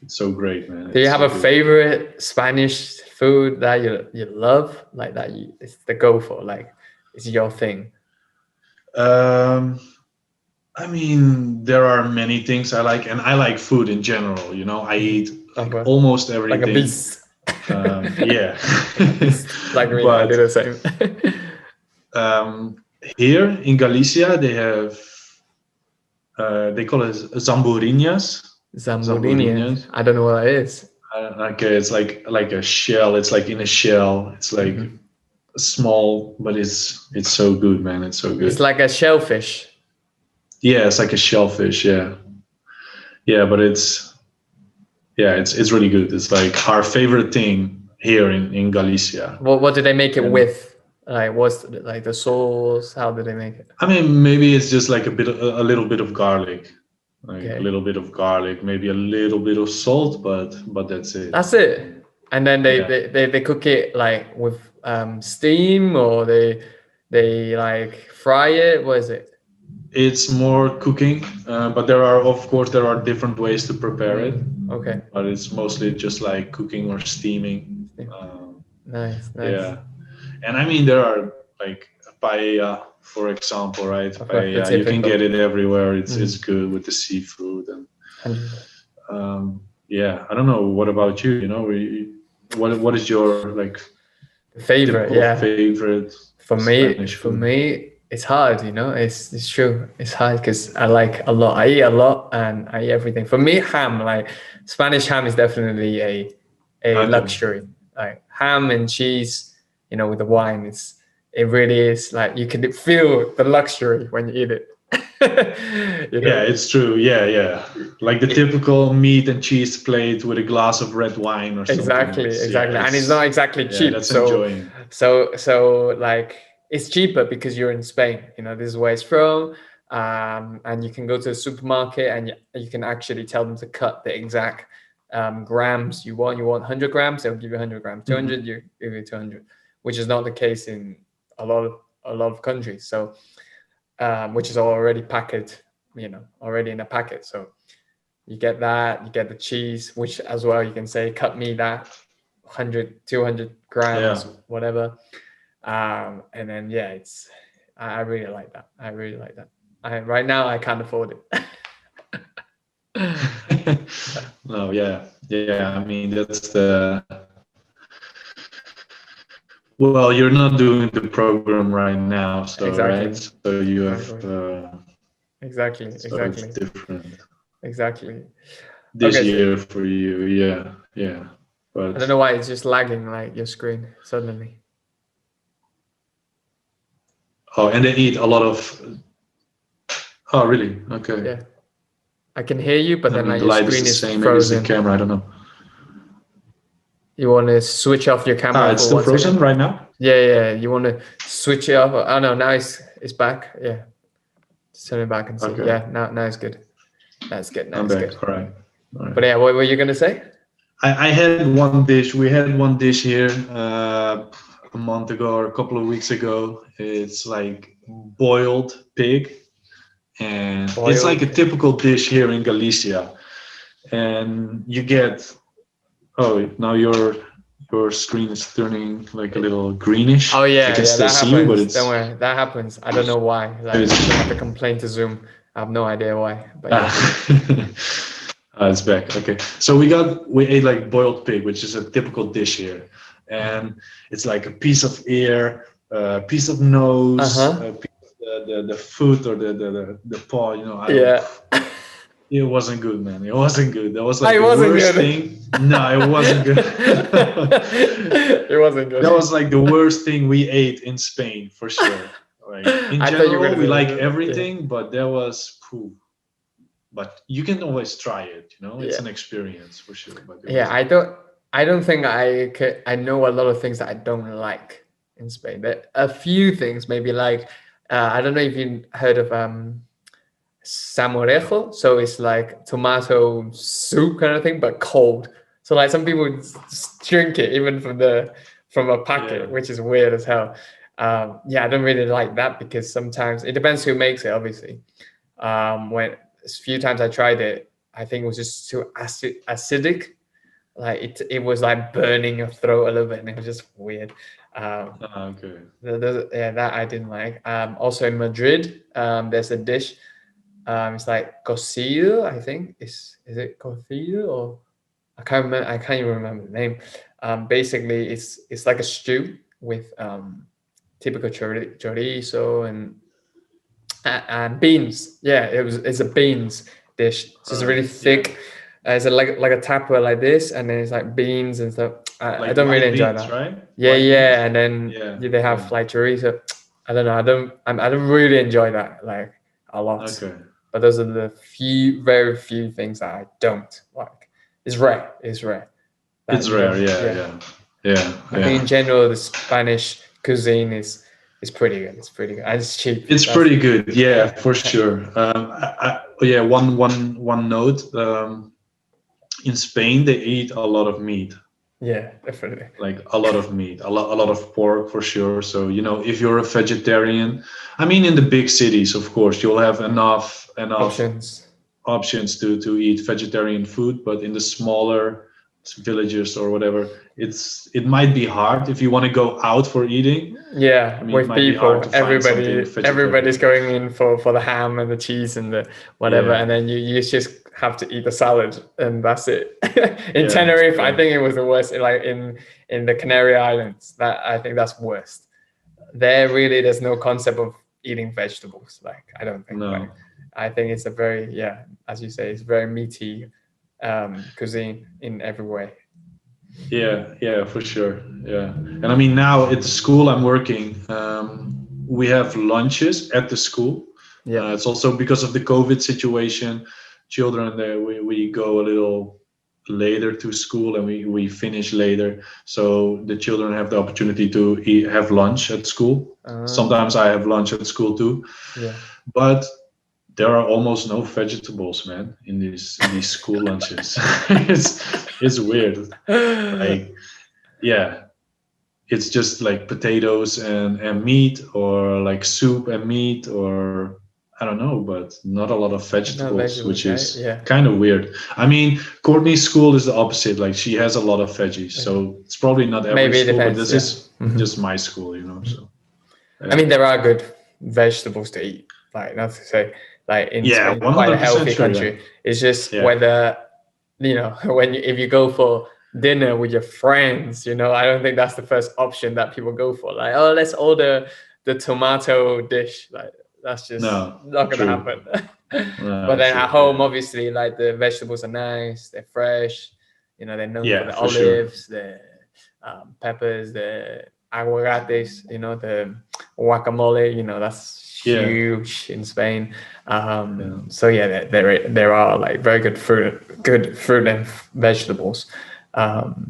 it's so great, man. Do you It's have so a good. favorite Spanish food that you love, like that you it's the go for, like it's your thing? um I mean, there are many things I like, and I like food in general. I Mhm. eat Of like course, almost like a everything. beast, Yeah. like a beast, like me. I do But the same. um here in Galicia, they call it zamburinas. Zamburini, Zamburinas. I don't know what that is. Okay, it's like a shell. It's like in a shell. It's like Mhm. small, but it's so good, man. It's so It's good. like a shellfish. Yeah, it's like a shellfish. Yeah, yeah, but it's really good. It's like our favorite thing here in Galicia. What do they make it And with? Like like the sauce? How do they make it? I mean, maybe it's just like a little bit of garlic, like a Okay, little bit of garlic, maybe a little bit of salt, but that's it. that's it. And then Yeah. they cook it like with steam, or they like fry it. What is it? It's more cooking, but there are different ways to prepare it. Okay. But it's mostly just like cooking or steaming. Steam. Um, Nice, nice. yeah, and I mean there are like paella, for example, right? Of course, the Paella, you can get typical. it everywhere. It's Mm. good with the seafood, and 100%. yeah. I don't know. What about you? What is your like Favorite, typical yeah. favorite Spanish For food? me, it's hard. It's true. It's hard because I like a lot. I eat a lot and I eat everything. For me, ham, like Spanish ham, is definitely a Okay. luxury. Like ham and cheese, with the wine, it really is like you can feel the luxury when you eat it. you Yeah, know, it's true. Yeah, yeah. Like the it, typical meat and cheese plate with a glass of red wine or something. exactly, It's exactly, and it's not exactly cheap. that's enjoying. So like it's cheaper because you're in Spain. This is where it's from, and you can go to a supermarket and you can actually tell them to cut the exact grams you want. You want 100 grams, they'll give you 100 grams. Mhm. 200, you give you 200, which is not the case in a lot of countries. So which is already packaged, already in a packet. So you get that, you get the cheese, which as well you can say, cut me that 100, 200 Yeah. grams, whatever. And then, yeah, I really like that. I really like that. Right now, I can't afford it. No, yeah. Yeah, I mean that's the well, you're not doing the program right now, so right? Exactly. So you have Exactly. Exactly. so it's Exactly. different Exactly. this Okay. So year for you. Yeah, yeah. I don't But know why it's just lagging like your screen suddenly. oh, and they eat a lot of. Oh, really? Okay. Yeah. I can hear you, but then Maybe like the your light is screen the is same. Maybe it's the frozen. camera. I don't know. You want to switch off your camera It's for still 1 second? frozen right now. Yeah. You want to switch it off? Oh no, now it's back. Yeah, just turn it back and see. Okay, Yeah, now it's good. That's good. I'm That's good. back. All right. All right. But yeah, what were you gonna say? I had one dish. We had one dish here a month ago or a couple of weeks ago. It's like boiled pig, and it's like Boiled a pig. typical dish here in Galicia. And you get now your screen is turning like a little greenish. Oh I yeah, can yeah, still that see you, but happens. Don't it's worry, that happens. I don't know why. Like, maybe I'm gonna have it's to complain to Zoom. I have no idea why, but yeah. ah. It's back. Okay, so we ate like boiled pig, which is a typical dish here, and it's like a piece of ear, a piece of nose, Uh-huh. a piece of the foot or the paw. You know, I don't. Yeah. It wasn't good, man. It wasn't good. That was like I the wasn't worst good. thing. No, it wasn't good. It wasn't That good. was like the worst thing we ate in Spain for sure. Like in I thought you were general, gonna we say like that. Yeah. everything, but that was poo. But you can always try it. You know, it's Yeah. an experience for sure. But it Yeah, wasn't. I don't think I know a lot of things that I don't like in Spain. There a few things maybe like I don't know if you heard of samorejo. So it's like tomato soup kind of thing, but cold. So like some people drink it even from a Yeah. packet, which is weird as hell. Yeah, I don't really like that because sometimes it depends who makes it, obviously. When a few times I tried it, I think it was just too acidic. Like it was like burning your throat a little bit, and it was just weird. Okay. Yeah, that I didn't like. Also in Madrid, there's a dish. It's like cocido, I think. Is it cocido or I can't remember. I can't even remember the name. Basically, it's like a stew with typical chorizo and beans. Yeah, it's a beans dish. So it's All right. really Yeah. thick. It's like a tapper like this, and then it's like beans and stuff. I Like don't really white enjoy beans, that. right? Yeah, White beans. yeah, and then Yeah. they Yeah. have like chorizo. I don't know. I don't really enjoy that like a lot. Okay. But those are the very few things that I don't like. It's rare. It's rare that It's you rare. don't. Yeah. Yeah, Yeah. Yeah. I think in Yeah. general the Spanish cuisine is pretty good. It's pretty good. And it's cheap. It's That's pretty good. Yeah, yeah. for sure. Yeah. One note. In Spain, they eat a lot of meat. Yeah, definitely. Like a lot of meat, a lot of pork for sure. So if you're a vegetarian, I mean, in the big cities, of course, you'll have enough Options. options to eat vegetarian food. But in the smaller villages or whatever, it might be hard if you want to go out for eating. I Yeah, mean, it with might be hard people, to find something everybody's vegetarian. going in for the ham and the cheese and the whatever, Yeah, and then you just have to eat the salad and that's it. In yeah, Tenerife, I yeah, think it was the worst. Like in the Canary Islands, that I think that's worst. There really, there's no concept of eating vegetables. Like I don't think. Like no. I think it's a very as you say, it's very meaty cuisine in every way. Yeah, yeah, for sure. Yeah. And I mean, now at the school I'm working, we have lunches at the school. Yeah. It's also because of the COVID situation. Children, we go a little later to school and we finish later. So the children have the opportunity to have lunch at school. Sometimes I have lunch at school too. Yeah. But there are almost no vegetables, man, in these school lunches. it's weird. Like, yeah, it's just like potatoes and meat, or like soup and meat, or I don't know, but not a lot of No vegetables, which vegetables, right? is Yeah. kind of weird. I mean, Courtney's school is the opposite. Like, she has a lot of veggies, so it's probably not every Maybe it school, but depends. this Yeah. is just my school. So I yeah, mean, there are good vegetables to eat. Like, not to say, like in yeah, Spain, quite a 100% healthy sure. Yeah, country. It's just yeah, whether if you go for dinner with your friends, I don't think that's the first option that people go for. Like, oh, let's order the tomato dish. Like, that's just no, not gonna true, happen. But no, then at true, home, yeah, obviously, like the vegetables are nice, they're fresh. They're known for yeah, the for sure. olives, the peppers, the aguacates. The guacamole. That's Yeah. huge in Spain. Yeah. So yeah, there are like very good fruit and vegetables.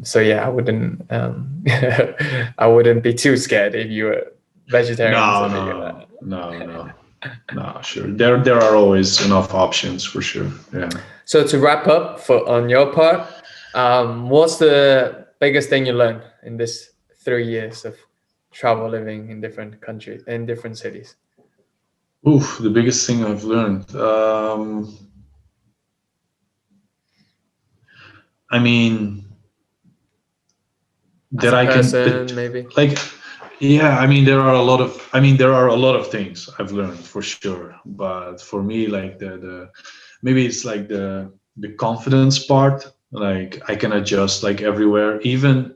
So yeah, I wouldn't be too scared if you were vegetarian or No, something no, like no, that. no, no, no. Sure, there are always enough options for sure. Yeah. So to wrap up on your part, what's the biggest thing you learned in this 3 years of travel living in different countries, in different cities? Oof, the biggest thing I've learned. I mean, As that a I can person, maybe? like. Yeah, I mean, there are a lot of things I've learned for sure. But for me, like the maybe it's like the confidence part. Like I can adjust like everywhere, even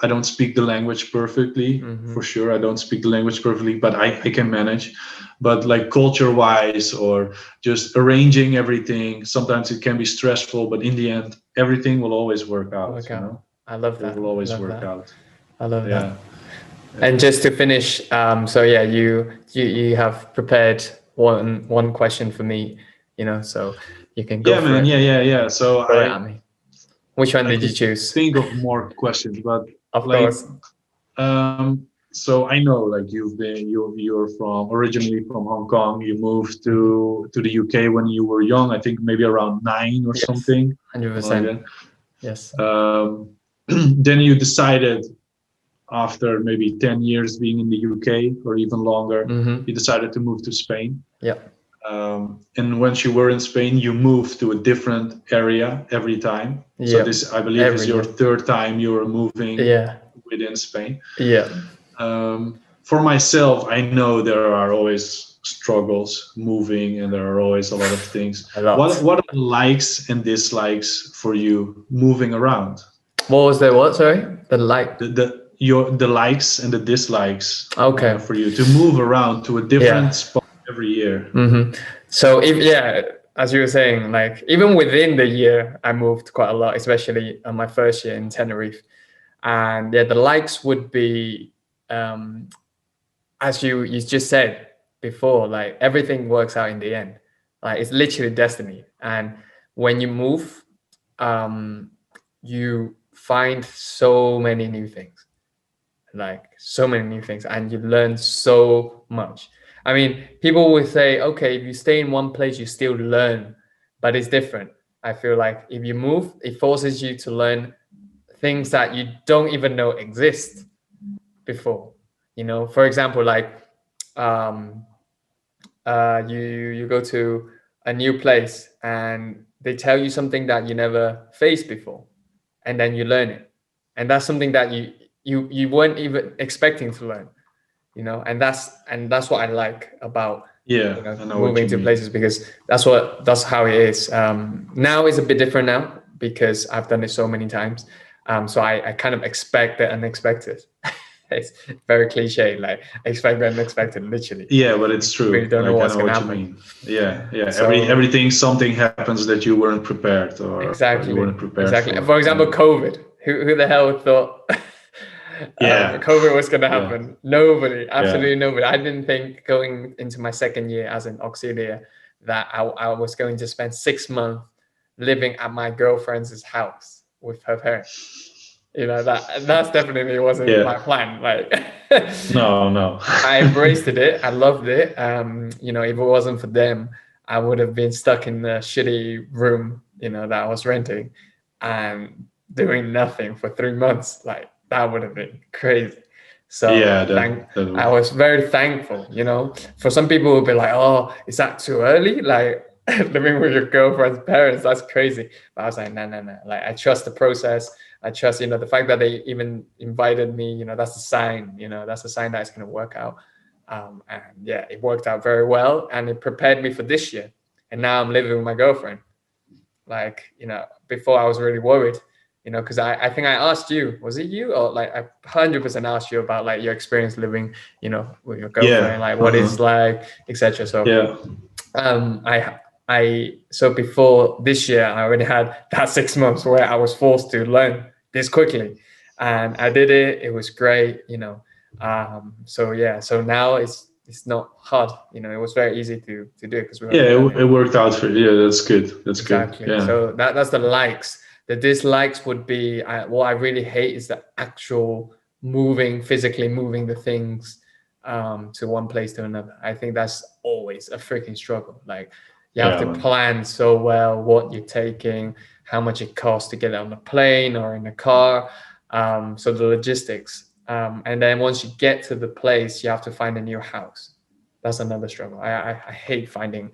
I don't speak the language perfectly, Mm-hmm. for sure. I don't speak the language perfectly, but I can manage. But like culture wise or just arranging everything, sometimes it can be stressful, but in the end, everything will always work out, Work out. I love It that. will I always love work that. out. I love that. Yeah. And just to finish, so yeah, you have prepared one question for me, so you can go Yeah, for man. it. Yeah. So Throw it at me. Which one I did you could choose? think of more questions, but Of like, course. so I know like you're from originally from Hong Kong. You moved to the UK when you were young. I think maybe around 9 or Yes, something, something 100%. like Yes. that. Then you decided after maybe 10 years being in the UK or even longer, Mm-hmm. you decided to move to Spain. Yeah. And once you were in Spain, you moved to a different area every time. So Yeah. this, I believe, is Every your year. third time you are moving Yeah. within Spain. Yeah. For myself, I know there are always struggles moving, and there are always a lot of things. A lot. What are the likes and dislikes for you moving around? What was the what? Sorry, the light. The likes and the dislikes Okay. for you to move around to a different Yeah. spot every year. Mm-hmm. So if yeah, as you were saying, like even within the year, I moved quite a lot, especially on my first year in Tenerife. And yeah, the likes would be, as you just said before, like everything works out in the end. Like it's literally destiny. And when you move, um, you find so many new things, like so many new things, and you learn so much. I mean, people will say, okay, if you stay in one place, you still learn, but it's different. I feel like if you move, it forces you to learn things that you don't even know exist before. For example, like um, you go to a new place and they tell you something that you never faced before, and then you learn it, and that's something that you weren't even expecting to learn. And that's what I like about Yeah, I know what moving you to mean. places, because that's how it is. Now it's a bit different now because I've done it so many times. So I kind of expect the unexpected. It's very cliche, like expect the unexpected, literally. Yeah, but it's You really true. don't know Like I what's know gonna what you happen. mean. Yeah. So Everything, something happens that you weren't prepared or you exactly, weren't prepared exactly. for. For Yeah. example, COVID. Who the hell thought Yeah. COVID was gonna Yeah. happen? Nobody, Yeah. absolutely nobody. I didn't think going into my second year as an auxiliary that I was going to spend 6 months living at my girlfriend's house with her parents. That's definitely wasn't my Yeah. plan. Like No, no. I embraced it. I loved it. If it wasn't for them, I would have been stuck in the shitty room, that I was renting and doing nothing for 3 months. Like that would have been crazy. So Yeah, that I would. was very thankful. For some people would be like, "Oh, is that too early?" Like living with your girlfriend's parents, that's crazy. But I was like, no, no, no. Like I trust the process. I trust, the fact that they even invited me, that's a sign, that's a sign that it's going to work out. And yeah, it worked out very well, and it prepared me for this year. And now I'm living with my girlfriend. Like, before I was really worried, because I think I asked you, was it you? Or like I 100% asked you about like your experience living, with your girlfriend, Yeah. like what it's Uh-huh. like, etc. So Yeah. so before this year, I already had that 6 months where I was forced to learn this quickly, and I did it. It was great. So yeah, so now it's not hard. It was very easy to do it because we Yeah, already done it. it worked out for you. Yeah, that's good. That's good. Exactly. Yeah. So that's the likes. The dislikes would be what I really hate is the actual physically moving the things to one place to another. I think that's always a freaking struggle. Like you have Yeah, to man. plan so well what you're taking, how much it costs to get it on the plane or in the car. So the logistics. And then once you get to the place, you have to find a new house. That's another struggle. I hate finding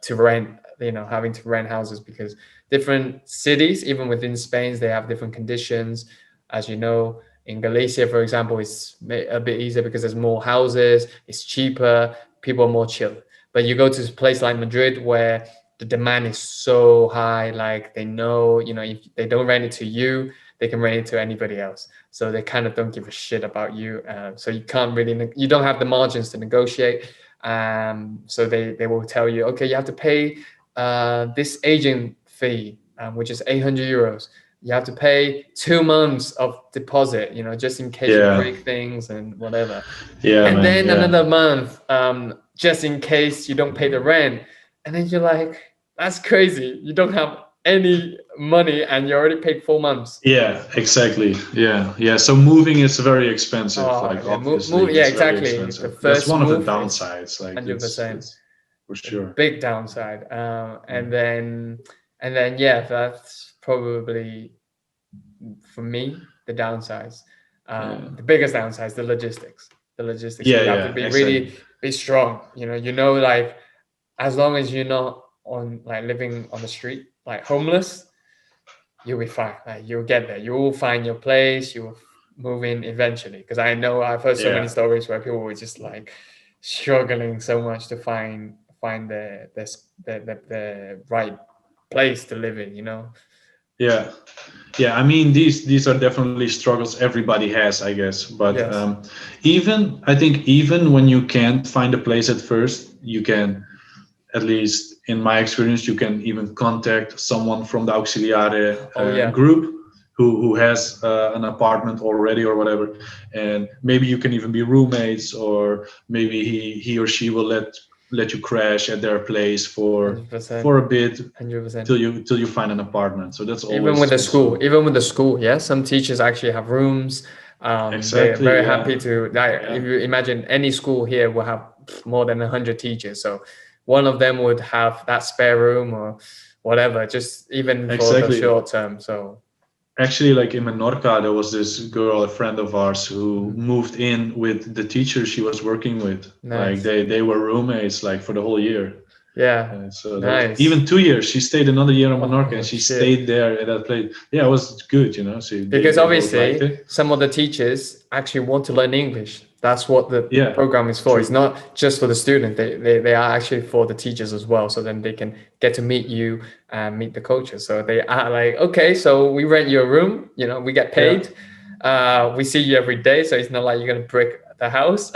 to rent, having to rent houses because different cities, even within Spain, they have different conditions. As you know, in Galicia, for example, it's a bit easier because there's more houses, it's cheaper, people are more chill. But you go to a place like Madrid where the demand is so high, like they know, if they don't rent it to you, they can rent it to anybody else. So they kind of don't give a shit about you. So you can't really, you don't have the margins to negotiate. So they will tell you, okay, you have to pay this agent fee, which is 800 euros. You have to pay 2 months of deposit, just in case you Yeah. break things and whatever. Yeah, And man. then Yeah. another month, just in case you don't pay the rent. And then you're like, that's crazy. You don't have any money and you already paid 4 months. Yeah, exactly. Yeah, yeah. So moving is very expensive. Oh, Like yeah, move. obviously, Yeah, it's very exactly. The expensive. That's first one of the move is downsides. Like 100%. it's for A sure. big downside. Yeah. And then yeah, that's probably for me the downsides. Yeah. The biggest downside is the logistics. The logistics. So Yeah. you have to Yeah. be Exactly. really be strong. Like as long as you're not on like living on the street, like homeless, you'll be fine. Like you'll get there. You will find your place. You will move in eventually. Because I know I've heard so many Yeah. stories where people were just like struggling so much to find the right place to live in. Yeah. Yeah. I mean, these are definitely struggles everybody has, I guess. But Yes. even I think even when you can't find a place at first, you can, at least in my experience, you can even contact someone from the Auxiliare Oh yeah. group who has an apartment already or whatever, and maybe you can even be roommates, or maybe he or she will let you crash at their place for 100%. a bit 100%. till you find an apartment. So that's Even always with the school, also even with the school, yeah, some teachers actually have rooms. They're exactly very yeah happy to. Like, if yeah you imagine any school here will have more than 100 teachers, so one of them would have that spare room or whatever, just even for the exactly. short term. So Actually, like in Menorca, there was this girl, a friend of ours, who mhm. moved in with the teacher she was working with. Like Nice, they were roommates like for the whole year. yeah, And so that was nice. even 2 years. She stayed another year in Menorca, and Oh she shit. stayed there at that place. Yeah, it was good, you know. So Because they both liked obviously it. some of the teachers actually want to learn English. That's what the Yeah, program is for. It's true. not just for the student. They are actually for the teachers as well. So then they can get to meet you and meet the coaches. So they are like, okay, so we rent you a room, we get Yeah, paid. We see you every day. So it's not like you're gonna break the house.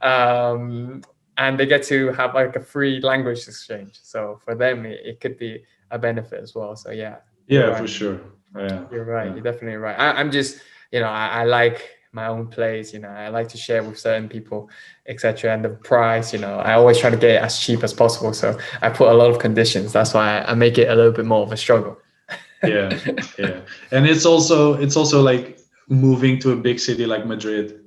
um, and they get to have like a free language exchange. So for them it could be a benefit as well. So yeah, you're yeah, for right. sure. Yeah, You're right. yeah, You're definitely right. I'm just, I like my own place. I like to share with certain people, etc. And the price, I always try to get it as cheap as possible. So I put a lot of conditions. That's why I make it a little bit more of a struggle. yeah, yeah. And it's also like moving to a big city like Madrid.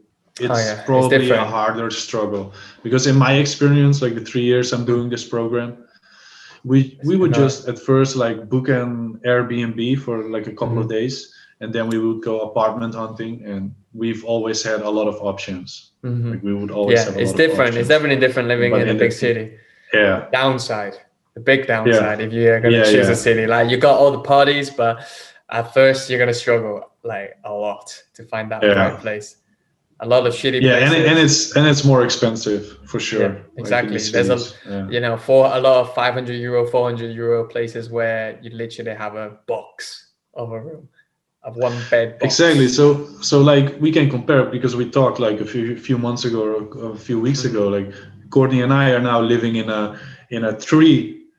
Oh It's yeah, it's probably a different. harder struggle because in my experience, like the 3 years I'm doing this program, we would No. just at first like book an Airbnb for like a couple of Mhm. days, and then we would go apartment hunting, and we've always had a lot of options. Mhm. Like we would always Yeah, have a it's lot of different. It's options. definitely different living But in a in big the city. The yeah downside, the big yeah downside, if you're gonna yeah choose a yeah city, like you got all the parties, but at first you're gonna struggle like a lot to find that right yeah place. A lot of shitty yeah, and places. it's more expensive for Yeah, sure. Like in the exactly. There's cities. Yeah. for a lot of 500 euro, 400 euro places where you literally have a box of a room, of one bed Exactly. box. So like we can compare because we talked like a few months ago or a few weeks ago. Mhm. Like Courtney and I are now living in a three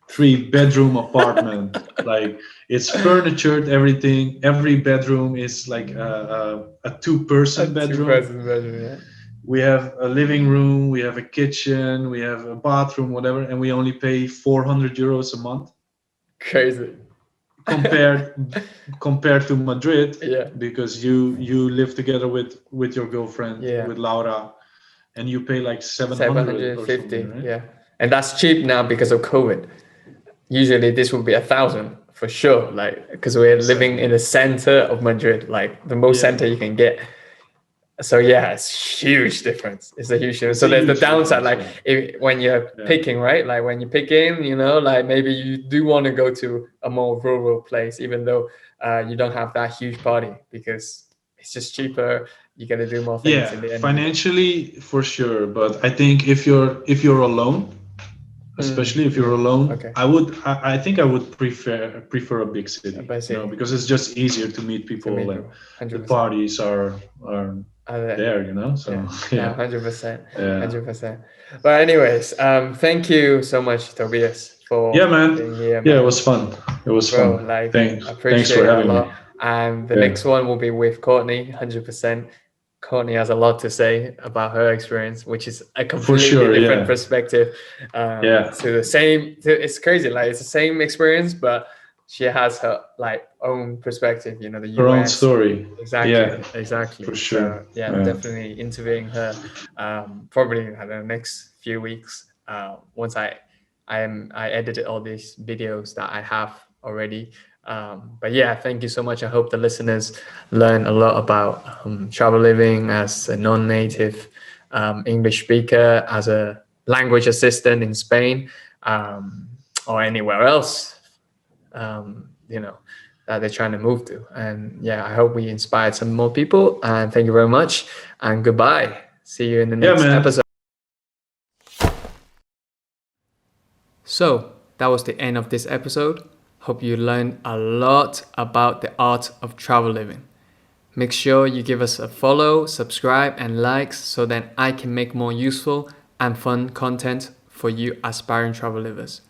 3-bedroom apartment. Like it's furnitured, everything. Every bedroom is like a two-person bedroom. Two-person bedroom, yeah. We have a living room, we have a kitchen, we have a bathroom, whatever, and we only pay 400 euros a month. Crazy. Compared to Madrid, Yeah. because you live together with your girlfriend, Yeah. with Laura, and you pay like 700 or 750, something, right? yeah. And that's cheap now because of COVID. Usually this would be 1,000 for sure, like because we're living in the center of Madrid, like the most center you can get. So yeah, it's huge difference. It's a huge difference. So there's the downside, like when you're picking, right? Like when you're picking, you know, like maybe you do want to go to a more rural place, even though you don't have that huge party, because it's just cheaper. You got to do more things in the end. Financially for sure, but I think if you're alone, especially if you're alone, okay. I think I would prefer a big city, you know, because it's just easier to meet people, and 100%. the parties are there, you know. So yeah, 100%, 100%. But anyways, thank you so much, Tobias, for being here, man. Yeah, it was fun. It was Bro, fun. like, Thanks appreciate for it having a lot. me. And the next one will be with Courtney, 100%. Courtney has a lot to say about her experience, which is a completely different perspective. To the same, it's crazy. Like it's the same experience, but she has her like own perspective. You know, the US, her own story. Exactly. For sure. So definitely interviewing her. Probably in the next few weeks. Once I edited all these videos that I have already. But yeah, thank you so much. I hope the listeners learn a lot about travel living as a non-native English speaker, as a language assistant in Spain, or anywhere else, you know, that they're trying to move to. And yeah, I hope we inspired some more people. And thank you very much. And goodbye. See you in the next episode. So that was the end of this episode. Hope you learned a lot about the art of travel living. Make sure you give us a follow, subscribe, and likes so that I can make more useful and fun content for you aspiring travel livers.